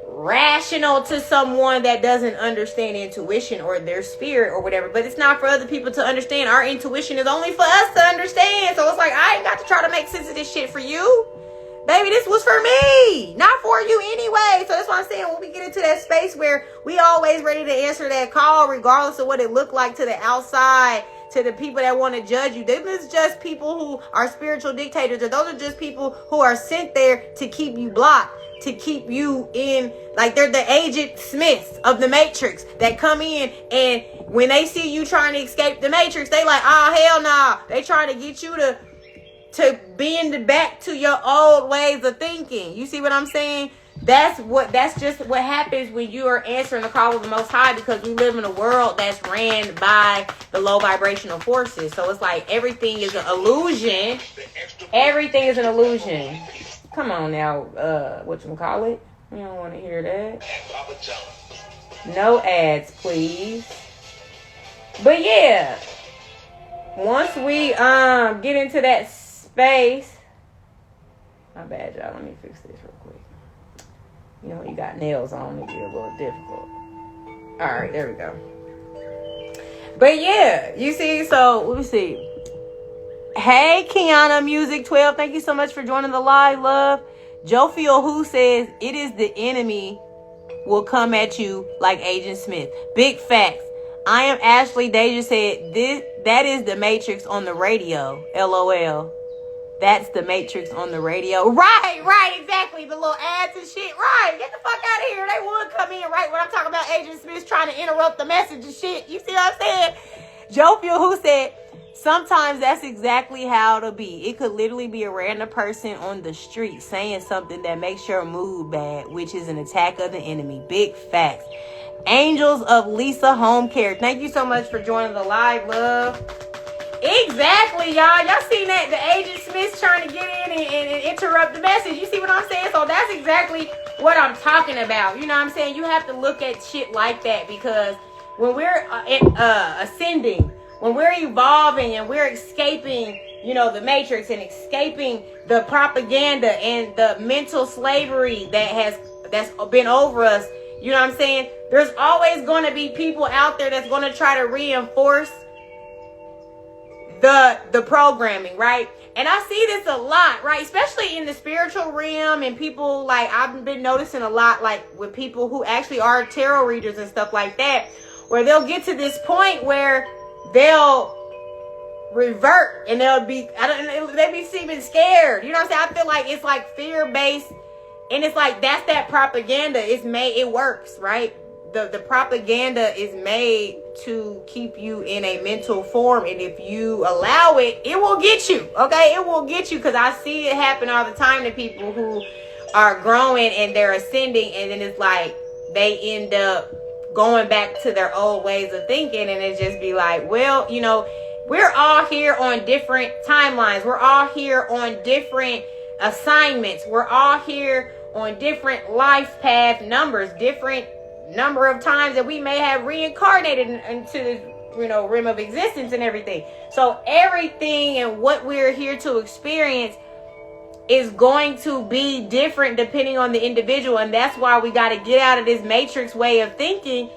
Speaker 1: rational to someone that doesn't understand intuition or their spirit or whatever. But it's not for other people to understand. Our intuition is only for us to understand. So it's like, I ain't got to try to make sense of this shit for you. Baby, this was for me, not for you anyway. So that's what I'm saying. When we get into that space where we always ready to answer that call, regardless of what it looked like to the outside, to the people that want to judge you. This is just people who are spiritual dictators. Or those are just people who are sent there to keep you blocked, to keep you in, like they're the agent Smiths of the Matrix that come in, and when they see you trying to escape the Matrix, they like, oh, hell no. They trying to get you to bend back to your old ways of thinking. You see what I'm saying? That's just what happens when you are answering the call of the Most High, because we live in a world that's ran by the low vibrational forces. So it's like everything is an illusion. Everything is an illusion. Come on now, whatchamacallit? You don't want to hear that. No ads, please. But yeah, once we get into that space, my bad, y'all. Let me fix this real quick. You know, you got nails on, it'd be a little difficult. All right, there we go. But yeah, you see, so let me see. Hey, Kiana Music 12, thank you so much for joining the live, love. Joe Feel Who says it is the enemy will come at you like Agent Smith. Big facts. I am Ashley. Deja said that is the Matrix on the radio. LOL. That's the Matrix on the radio. Right, exactly. The little ads and shit. Right. Get the fuck out of here. They would come in right when I'm talking about Agent Smith trying to interrupt the message and shit. You see what I'm saying? Joe Feel Who said sometimes that's exactly how it'll be. It could literally be a random person on the street saying something that makes your mood bad, which is an attack of the enemy. Big facts. Angels of Lisa Home Care. Thank you so much for joining the live, love. Exactly, y'all. Y'all seen that? The Agent Smith's trying to get in and interrupt the message. You see what I'm saying? So that's exactly what I'm talking about. You know what I'm saying? You have to look at shit like that, because when we're ascending, when we're evolving and we're escaping, you know, the Matrix and escaping the propaganda and the mental slavery that's been over us, you know what I'm saying? There's always going to be people out there that's going to try to reinforce the programming, right? And I see this a lot, right? Especially in the spiritual realm, and people, like, I've been noticing a lot, like with people who actually are tarot readers and stuff like that, where they'll get to this point where they'll revert and they'll be, they be seeming scared. You know what I'm saying? I feel like it's like fear-based, and it's like that's that propaganda. It works, right? The propaganda is made to keep you in a mental form, and if you allow it, it will get you. Okay, it will get you, because I see it happen all the time to people who are growing and they're ascending, and then it's like they end up going back to their old ways of thinking, and it just be like, well, you know, we're all here on different timelines. We're all here on different assignments. We're all here on different life path numbers, different number of times that we may have reincarnated into this, you know, realm of existence and everything. So everything and what we're here to experience is going to be different depending on the individual. And that's why we got to get out of this Matrix way of thinking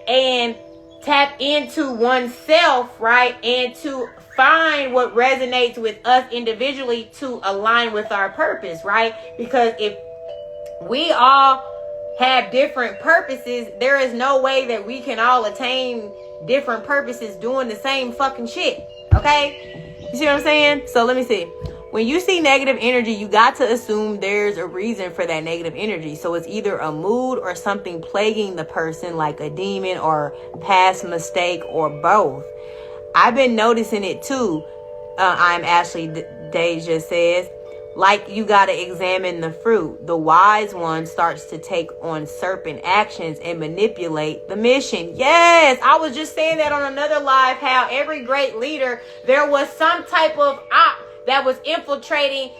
Speaker 1: and tap into oneself, right? And to find what resonates with us individually to align with our purpose, right? Because if we all have different purposes, there is no way that we can all attain different purposes doing the same fucking shit. Okay? You see what I'm saying? So let me see. When you see negative energy, you got to assume there's a reason for that negative energy. So it's either a mood or something plaguing the person, like a demon or past mistake or both. I've been noticing it too. I'm Ashley, Deja says. Like, you got to examine the fruit. The wise one starts to take on serpent actions and manipulate the mission. Yes, I was just saying that on another live, how every great leader, there was some type of op that was infiltrating,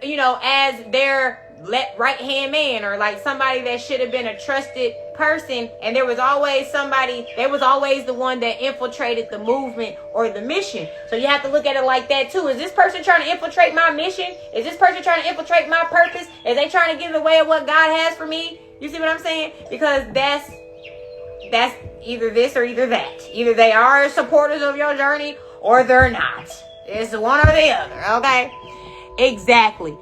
Speaker 1: you know, as their right-hand man, or like somebody that should have been a trusted person, and there was always the one that infiltrated the movement or the mission. So you have to look at it like that too. Is this person trying to infiltrate my mission? Is this person trying to infiltrate my purpose? Is they trying to get in the way of what God has for me? You see what I'm saying? Because that's either this or either that. Either they are supporters of your journey or they're not. It's one or the other, okay? Exactly.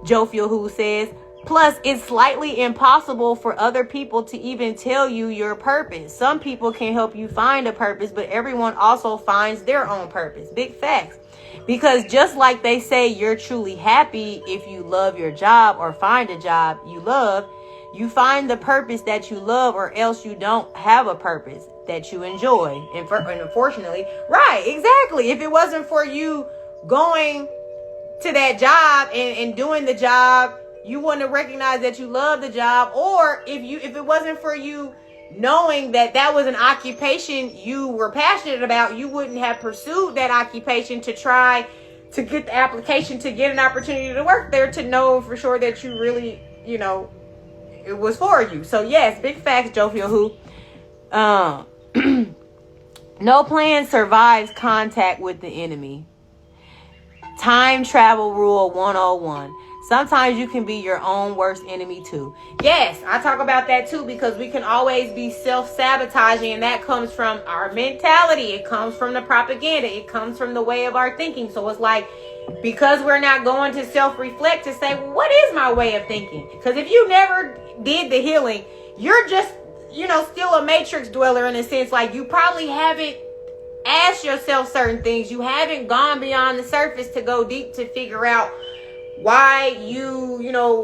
Speaker 1: Joe Feel Who says, plus it's slightly impossible for other people to even tell you your purpose. Some people can help you find a purpose, but everyone also finds their own purpose. Big facts. Because just like they say you're truly happy if you love your job or find a job you love, you find the purpose that you love, or else you don't have a purpose that you enjoy. And unfortunately, right, exactly. If it wasn't for you going to that job and doing the job, you wouldn't have recognized that you love the job. Or if it wasn't for you knowing that that was an occupation you were passionate about, you wouldn't have pursued that occupation to try to get the application, to get an opportunity to work there, to know for sure that you really, it was for you. So yes, big facts, Jovial Who. No plan survives contact with the enemy. Time travel rule 101. Sometimes you can be your own worst enemy too. Yes, I talk about that too, because we can always be self-sabotaging, and that comes from our mentality. It comes from the propaganda. It comes from the way of our thinking. So it's like, because we're not going to self-reflect to say, well, what is my way of thinking? Because if you never did the healing, you're just, still a matrix dweller in a sense. Like, you probably haven't asked yourself certain things. You haven't gone beyond the surface to go deep to figure out why you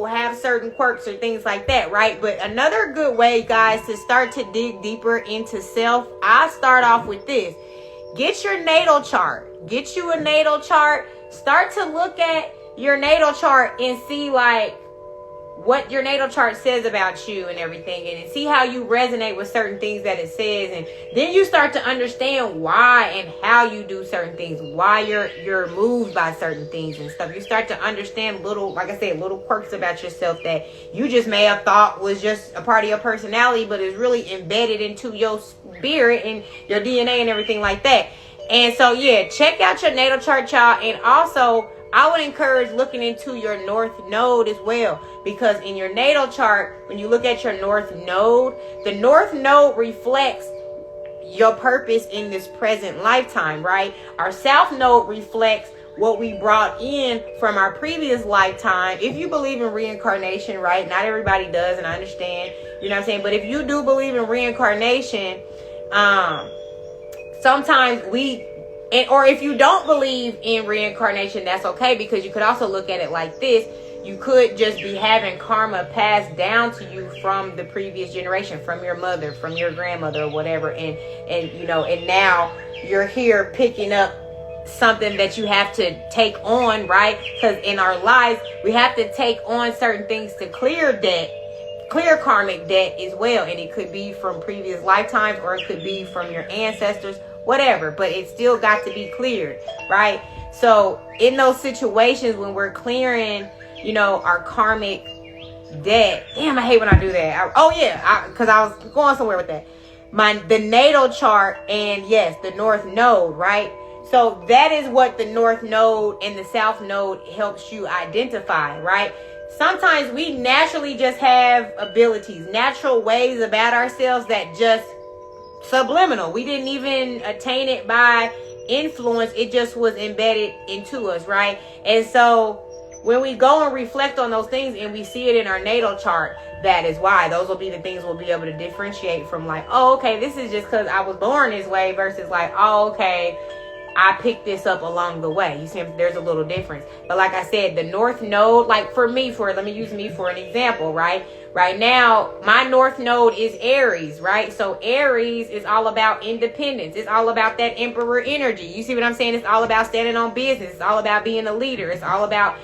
Speaker 1: have certain quirks or things like that, right? But another good way, guys, to start to dig deeper into self, I start off with this. Get your natal chart. Get you a natal chart. Start to look at your natal chart and see like what your natal chart says about you and everything, and see how you resonate with certain things that it says. And then you start to understand why and how you do certain things, why you're moved by certain things and stuff. You start to understand little quirks about yourself that you just may have thought was just a part of your personality, but is really embedded into your spirit and your DNA and everything like that. And so yeah, check out your natal chart, y'all. And also, I would encourage looking into your north node as well, because in your natal chart, when you look at your north node, the north node reflects your purpose in this present lifetime, right? Our south node reflects what we brought in from our previous lifetime. If you believe in reincarnation, right? Not everybody does, and I understand, you know what I'm saying? But if you do believe in reincarnation, sometimes or if you don't believe in reincarnation, that's okay, because you could also look at it like this. You could just be having karma passed down to you from the previous generation, from your mother, from your grandmother, or whatever. And now you're here picking up something that you have to take on, right? Because in our lives, we have to take on certain things to clear karmic debt as well. And it could be from previous lifetimes, or it could be from your ancestors, whatever, but it's still got to be cleared, right? So in those situations when we're clearing, our karmic debt, damn, I hate when I do that. Because I was going somewhere with that. The natal chart, and yes, the north node, right? So that is what the north node and the south node helps you identify, right? Sometimes we naturally just have abilities, natural ways about ourselves that just subliminal. We didn't even attain it by influence. It just was embedded into us, right? And so when we go and reflect on those things and we see it in our natal chart, that is why those will be the things we'll be able to differentiate from, like, oh, okay, this is just because I was born this way, versus like, oh, okay, I picked this up along the way. You see, there's a little difference. But like I said, the north node, like for me, let me use me for an example, right? Right now, my north node is Aries, right? So Aries is all about independence. It's all about that emperor energy. You see what I'm saying? It's all about standing on business. It's all about being a leader. It's all about,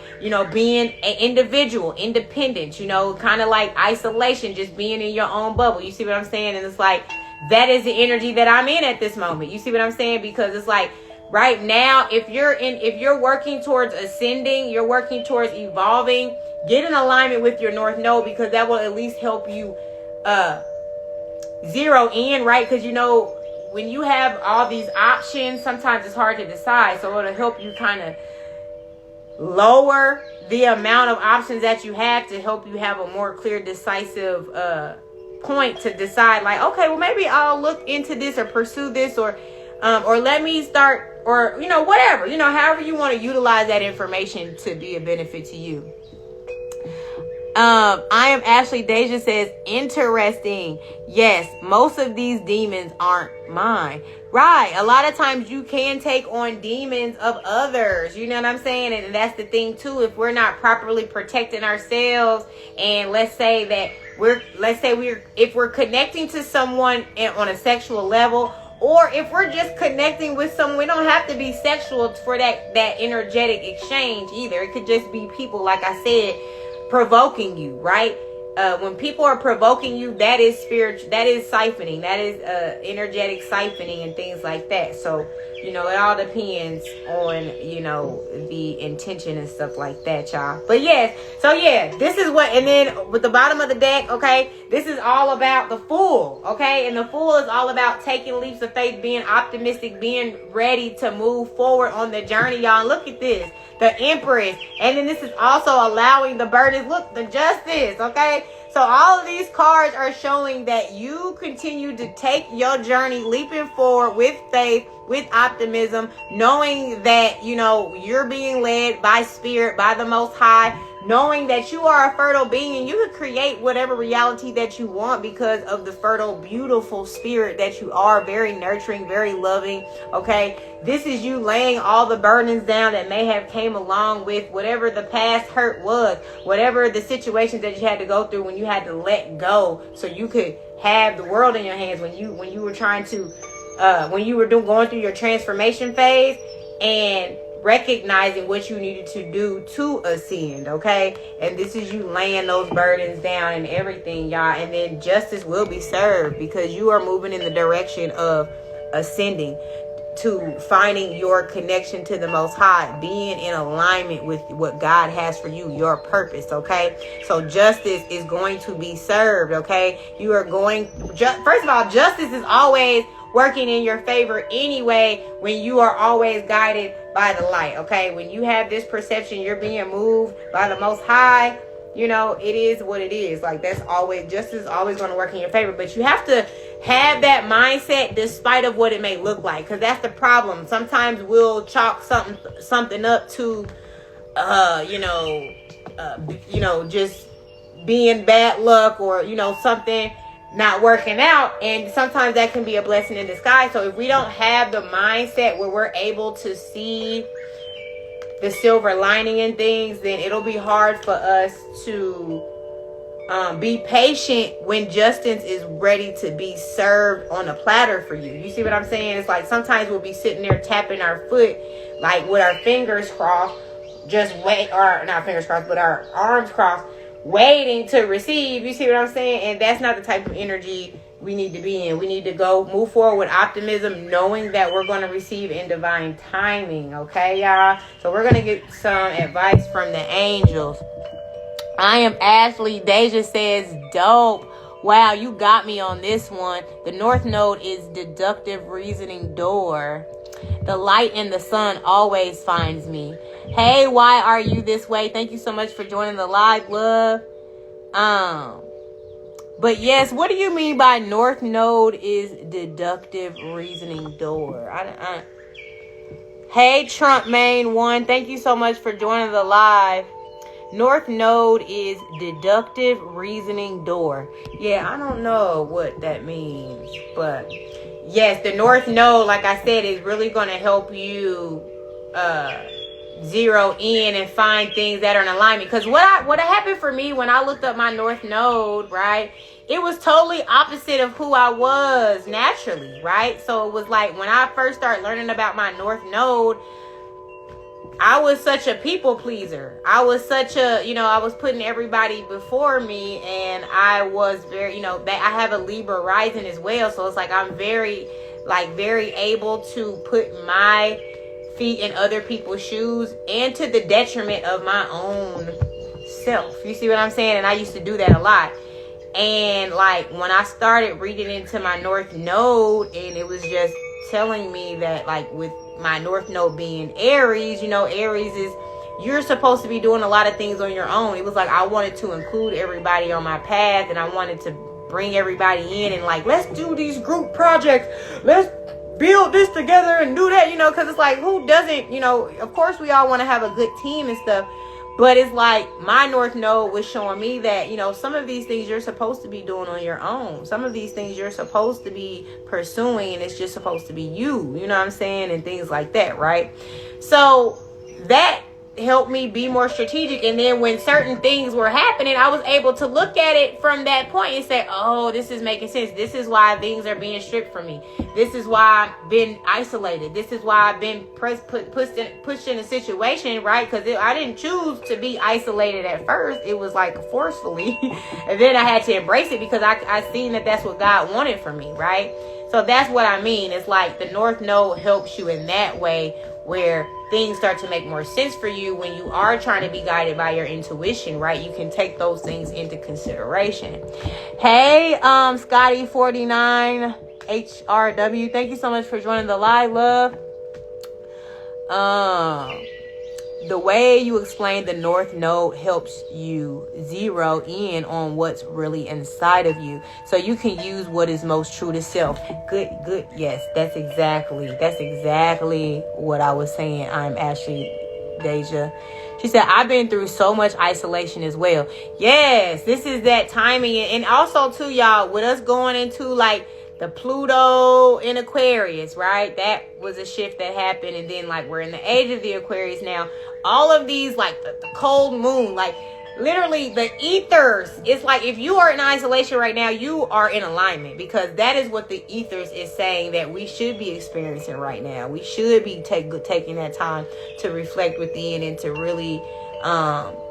Speaker 1: being an individual, independence, kind of like isolation, just being in your own bubble. You see what I'm saying? And it's like, that is the energy that I'm in at this moment. You see what I'm saying? Because it's like, right now, if you're working towards ascending, you're working towards evolving, get in alignment with your north node, because that will at least help you zero in, right? Because when you have all these options, sometimes it's hard to decide. So it'll help you kind of lower the amount of options that you have, to help you have a more clear, decisive point to decide, like, okay, well, maybe I'll look into this or pursue this, or let me start, or whatever, however you want to utilize that information to be a benefit to you. I am Ashley. Deja says, interesting. Yes, most of these demons aren't mine. Right. A lot of times you can take on demons of others. You know what I'm saying? And that's the thing too. If we're not properly protecting ourselves, and let's say if we're connecting to someone on a sexual level, or if we're just connecting with someone, we don't have to be sexual for that energetic exchange either. It could just be people, like I said, provoking you, right? when people are provoking you, that is spiritual, that is siphoning, that is energetic siphoning and things like that. So, you know, it all depends on, you know, the intention and stuff like that, y'all. But yes, so yeah, this is what, and then with the bottom of the deck, okay, this is all about the Fool, okay? And the Fool is all about taking leaps of faith, being optimistic, being ready to move forward on the journey, y'all. Look at this, the Empress. And then this is also allowing the burdens, look, the Justice, okay? So all of these cards are showing that you continue to take your journey, leaping forward with faith, with optimism, knowing that, you know, you're being led by Spirit, by the Most High, knowing that you are a fertile being and you can create whatever reality that you want because of the fertile, beautiful spirit that you are, very nurturing, very loving, okay? This is you laying all the burdens down that may have came along with whatever the past hurt was, whatever the situations that you had to go through when you had to let go so you could have the world in your hands when you were trying to, when you were going through your transformation phase and recognizing what you needed to do to ascend, okay? And this is you laying those burdens down and everything, y'all. And then justice will be served because you are moving in the direction of ascending, to finding your connection to the Most High, being in alignment with what God has for you, your purpose, okay? So justice is going to be served, okay? You are going, first of all, justice is always working in your favor anyway when you are always guided by the light, okay? When you have this perception, you're being moved by the Most High, you know, it is what it is. Like, that's always, justice is always going to work in your favor. But you have to have that mindset despite of what it may look like, because that's the problem. Sometimes we'll chalk something up to, just being bad luck or, you know, something not working out, and sometimes that can be a blessing in disguise. So if we don't have the mindset where we're able to see the silver lining in things, then it'll be hard for us to be patient when justice is ready to be served on a platter for you. You see what I'm saying? It's like sometimes we'll be sitting there tapping our foot, like with our fingers crossed, just wait, or not fingers crossed, but our arms crossed, waiting to receive. You see what I'm saying? And that's not the type of energy we need to be in. We need to move forward with optimism, knowing that we're going to receive in divine timing. Okay, y'all? So we're going to get some advice from the angels. I am Ashley. Deja says, dope. Wow, you got me on this one. The North Node is deductive reasoning door. The light in the sun always finds me. Hey, why are you this way? Thank you so much for joining the live, love. But yes, what do you mean by North Node is deductive reasoning door? Hey, Trump Main 1, thank you so much for joining the live. North Node is deductive reasoning door. Yeah, I don't know what that means, but yes, the North Node, like I said, is really going to help you zero in and find things that are in alignment. Because what happened for me when I looked up my North Node, right, it was totally opposite of who I was naturally, right? So it was like when I first started learning about my North Node, I was such a people pleaser. I was such a, I was putting everybody before me, and I was very, I have a Libra rising as well. So it's like I'm very able to put my feet in other people's shoes, and to the detriment of my own self. You see what I'm saying? And I used to do that a lot. And like when I started reading into my North Node, and it was just telling me that, like, with my North Node being Aries, Aries is, you're supposed to be doing a lot of things on your own. It was like I wanted to include everybody on my path, and I wanted to bring everybody in and like, let's do these group projects. Let's build this together and do that, because it's like, who doesn't, of course we all want to have a good team and stuff. But it's like my North Node was showing me that, some of these things you're supposed to be doing on your own. Some of these things you're supposed to be pursuing, and it's just supposed to be you, you know what I'm saying? And things like that, right? So that helped me be more strategic. And then when certain things were happening, I was able to look at it from that point and say, oh, this is making sense. This is why things are being stripped from me. This is why I've been isolated. This is why I've been pushed in a situation, right? Because I didn't choose to be isolated at first. It was like forcefully. And then I had to embrace it because I seen that that's what God wanted for me, right? So that's what I mean. It's like the North Node helps you in that way, where things start to make more sense for you when you are trying to be guided by your intuition, right? You can take those things into consideration. Hey, Scotty49 HRW, thank you so much for joining the live, love. The way you explain the North Node helps you zero in on what's really inside of you, so you can use what is most true to self. Good. Yes, that's exactly what I was saying. I'm Ashley Deja. She said, I've been through so much isolation as well. Yes, this is that timing. And also too, y'all, with us going into like the Pluto in Aquarius, right? That was a shift that happened. And then like we're in the age of the Aquarius now. All of these, like the cold moon, like literally the ethers. It's like if you are in isolation right now, you are in alignment, because that is what the ethers is saying that we should be experiencing right now. We should be taking that time to reflect within and to really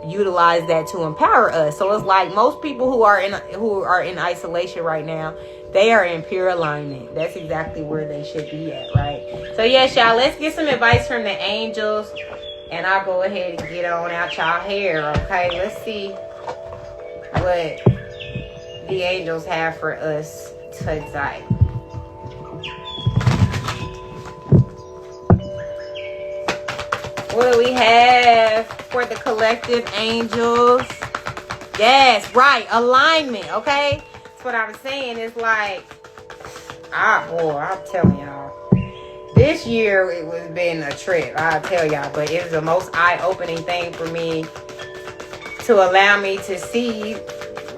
Speaker 1: utilize that to empower us. So it's like most people who are in isolation right now, they are in pure alignment. That's exactly where they should be at, right? So yes, y'all, let's get some advice from the angels, and I'll go ahead and get on out y'all hair, okay? Let's see what the angels have for us tonight. What do we have for the collective angels? Yes, right, alignment, okay? That's what I'm saying. It's like, boy, I'm telling y'all. This year, it was been a trip, I'll tell y'all. But it was the most eye-opening thing for me to allow me to see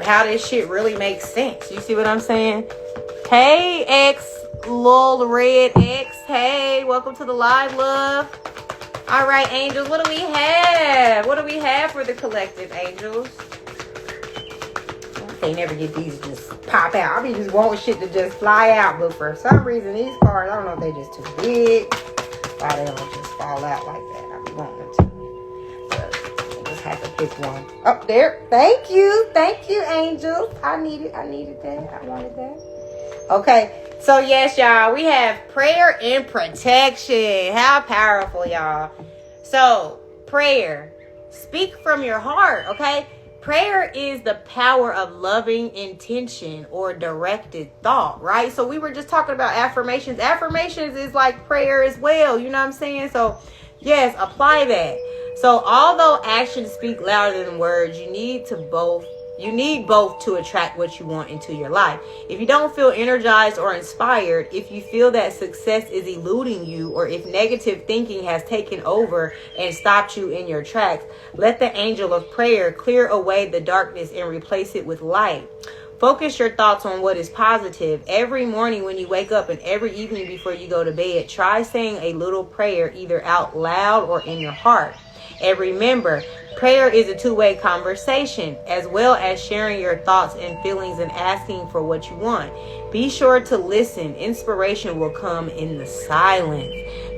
Speaker 1: how this shit really makes sense. You see what I'm saying? Hey, Lil Red X. Hey, welcome to the live, love. All right, angels, what do we have? What do we have for the collective, angels? They never get these to just pop out. I mean, just want shit to just fly out. But for some reason, these cards, I don't know if they just too big. Why they don't just fall out like that. I be wanting them to. But I just have to pick one. Up there. Thank you. Thank you, angels. I needed that. I wanted that. Okay. So, yes, y'all. We have prayer and protection. How powerful, y'all. So, prayer. Speak from your heart, okay? Prayer is the power of loving intention or directed thought, right? So we were just talking about affirmations. Affirmations is like prayer as well. You know what I'm saying? So yes, apply that. So although actions speak louder than words, you need both to attract what you want into your life. If you don't feel energized or inspired, if you feel that success is eluding you, or if negative thinking has taken over and stopped you in your tracks, let the angel of prayer clear away the darkness and replace it with light. Focus your thoughts on what is positive. Every morning when you wake up and every evening before you go to bed, try saying a little prayer either out loud or in your heart. And remember, prayer is a two-way conversation, as well as sharing your thoughts and feelings and asking for what you want. Be sure to listen. Inspiration will come in the silence.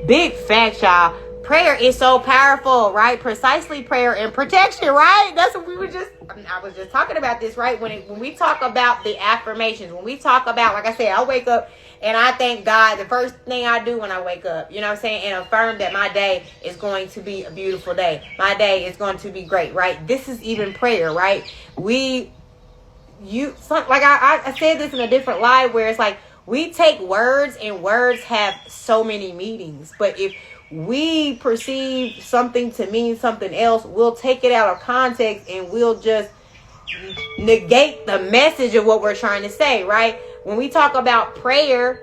Speaker 1: Big fact, y'all. Prayer is so powerful, right? Precisely prayer and protection, right? That's what I was just talking about this, right? When we talk about the affirmations, when we talk about, like I said, I wake up and I thank God. The first thing I do when I wake up, you know what I'm saying? And affirm that my day is going to be a beautiful day. My day is going to be great, right? This is even prayer, right? I said this in a different live where it's like, we take words and words have so many meanings. But if we perceive something to mean something else, we'll take it out of context and we'll just negate the message of what we're trying to say, right? When we talk about prayer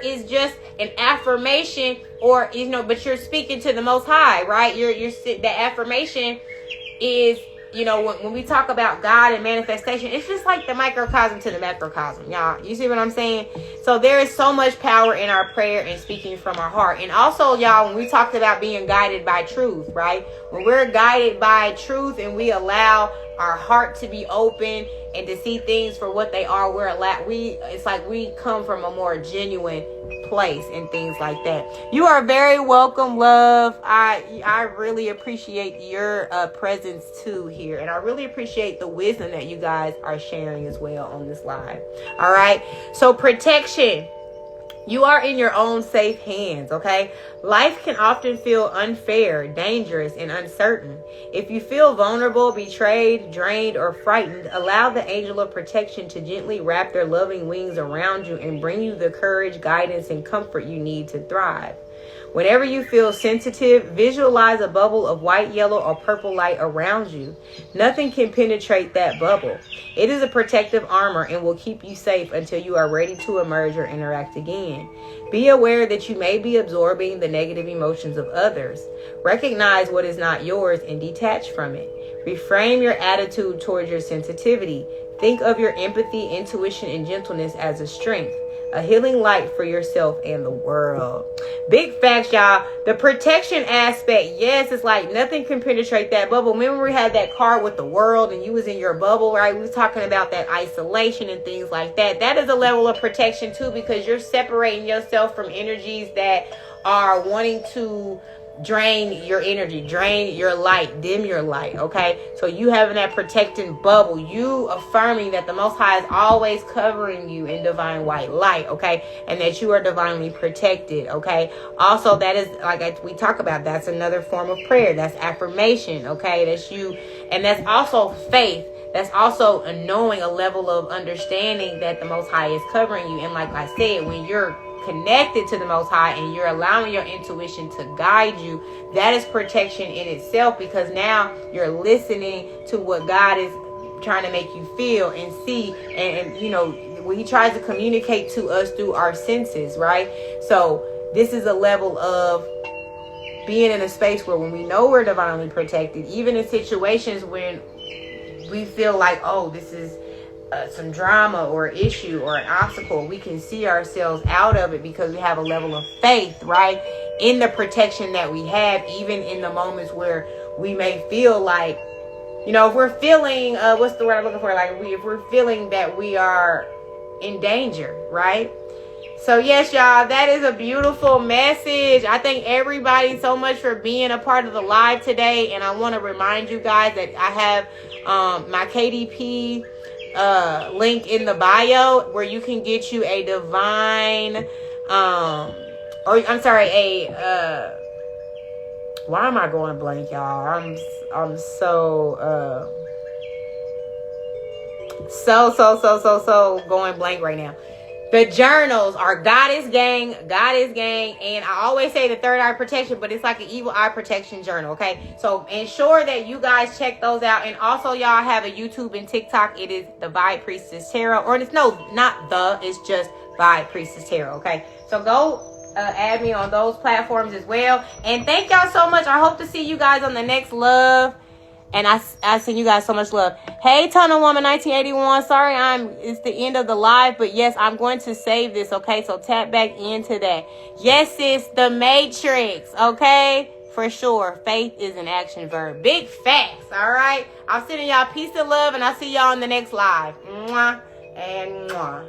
Speaker 1: is just an affirmation, but you're speaking to the Most High, right? The affirmation is you know, when we talk about God and manifestation, it's just like the microcosm to the macrocosm, y'all. You see what I'm saying? So there is so much power in our prayer and speaking from our heart. And also, y'all, when we talked about being guided by truth, right? When we're guided by truth and we allow our heart to be open and to see things for what they are, it's like we come from a more genuine place and things like that. You are very welcome, love. I really appreciate your presence too here, and I really appreciate the wisdom that you guys are sharing as well on this live. All right, so protection. You are in your own safe hands, okay? Life can often feel unfair, dangerous, and uncertain. If you feel vulnerable, betrayed, drained, or frightened, allow the angel of protection to gently wrap their loving wings around you and bring you the courage, guidance, and comfort you need to thrive. Whenever you feel sensitive, visualize a bubble of white, yellow, or purple light around you. Nothing can penetrate that bubble. It is a protective armor and will keep you safe until you are ready to emerge or interact again. Be aware that you may be absorbing the negative emotions of others. Recognize what is not yours and detach from it. Reframe your attitude towards your sensitivity. Think of your empathy, intuition, and gentleness as a strength. A healing light for yourself and the world. Big facts, y'all. The protection aspect, yes, it's like nothing can penetrate that bubble. Remember we had that card with the world and you was in your bubble, right? We was talking about that isolation and things like that. That is a level of protection too, because you're separating yourself from energies that are wanting to drain your energy, drain your light, dim your light, okay? So you having that protecting bubble, you affirming that the Most High is always covering you in divine white light, okay? And that you are divinely protected, okay? Also, that is, we talk about, that's another form of prayer. That's affirmation, okay? That's you, and that's also faith. That's also a knowing, a level of understanding that the Most High is covering you. And like I said, when you're connected to the Most High and you're allowing your intuition to guide you, that is protection in itself, because now you're listening to what God is trying to make you feel and see, and you know, when he tries to communicate to us through our senses, right? So this is a level of being in a space where when we know we're divinely protected, even in situations when we feel like, oh, this is some drama or issue or an obstacle, we can see ourselves out of it because we have a level of faith, right, in the protection that we have, even in the moments where we may feel like, you know, if we're feeling, what's the word I'm looking for? Like if we're feeling that we are in danger, right? So yes, y'all, that is a beautiful message. I thank everybody so much for being a part of the live today. And I want to remind you guys that I have my KDP link in the bio where you can get you a divine why am I going blank, y'all? I'm so going blank right now. The journals are Goddess Gang, and I always say the third eye protection, but it's like an evil eye protection journal, okay? So ensure that you guys check those out. And also, y'all have a YouTube and TikTok. It is the Vibe Priestess Tarot, or it's it's just Vibe Priestess Tarot, okay? So go add me on those platforms as well. And thank y'all so much. I hope to see you guys on the next love. And I send you guys so much love. Hey, Tunnel Woman 1981. Sorry, it's the end of the live, but yes, I'm going to save this, okay? So tap back into that. Yes, it's the Matrix, okay? For sure. Faith is an action verb. Big facts, all right? I'm sending y'all peace and love, and I'll see y'all in the next live. Mwah and mwah.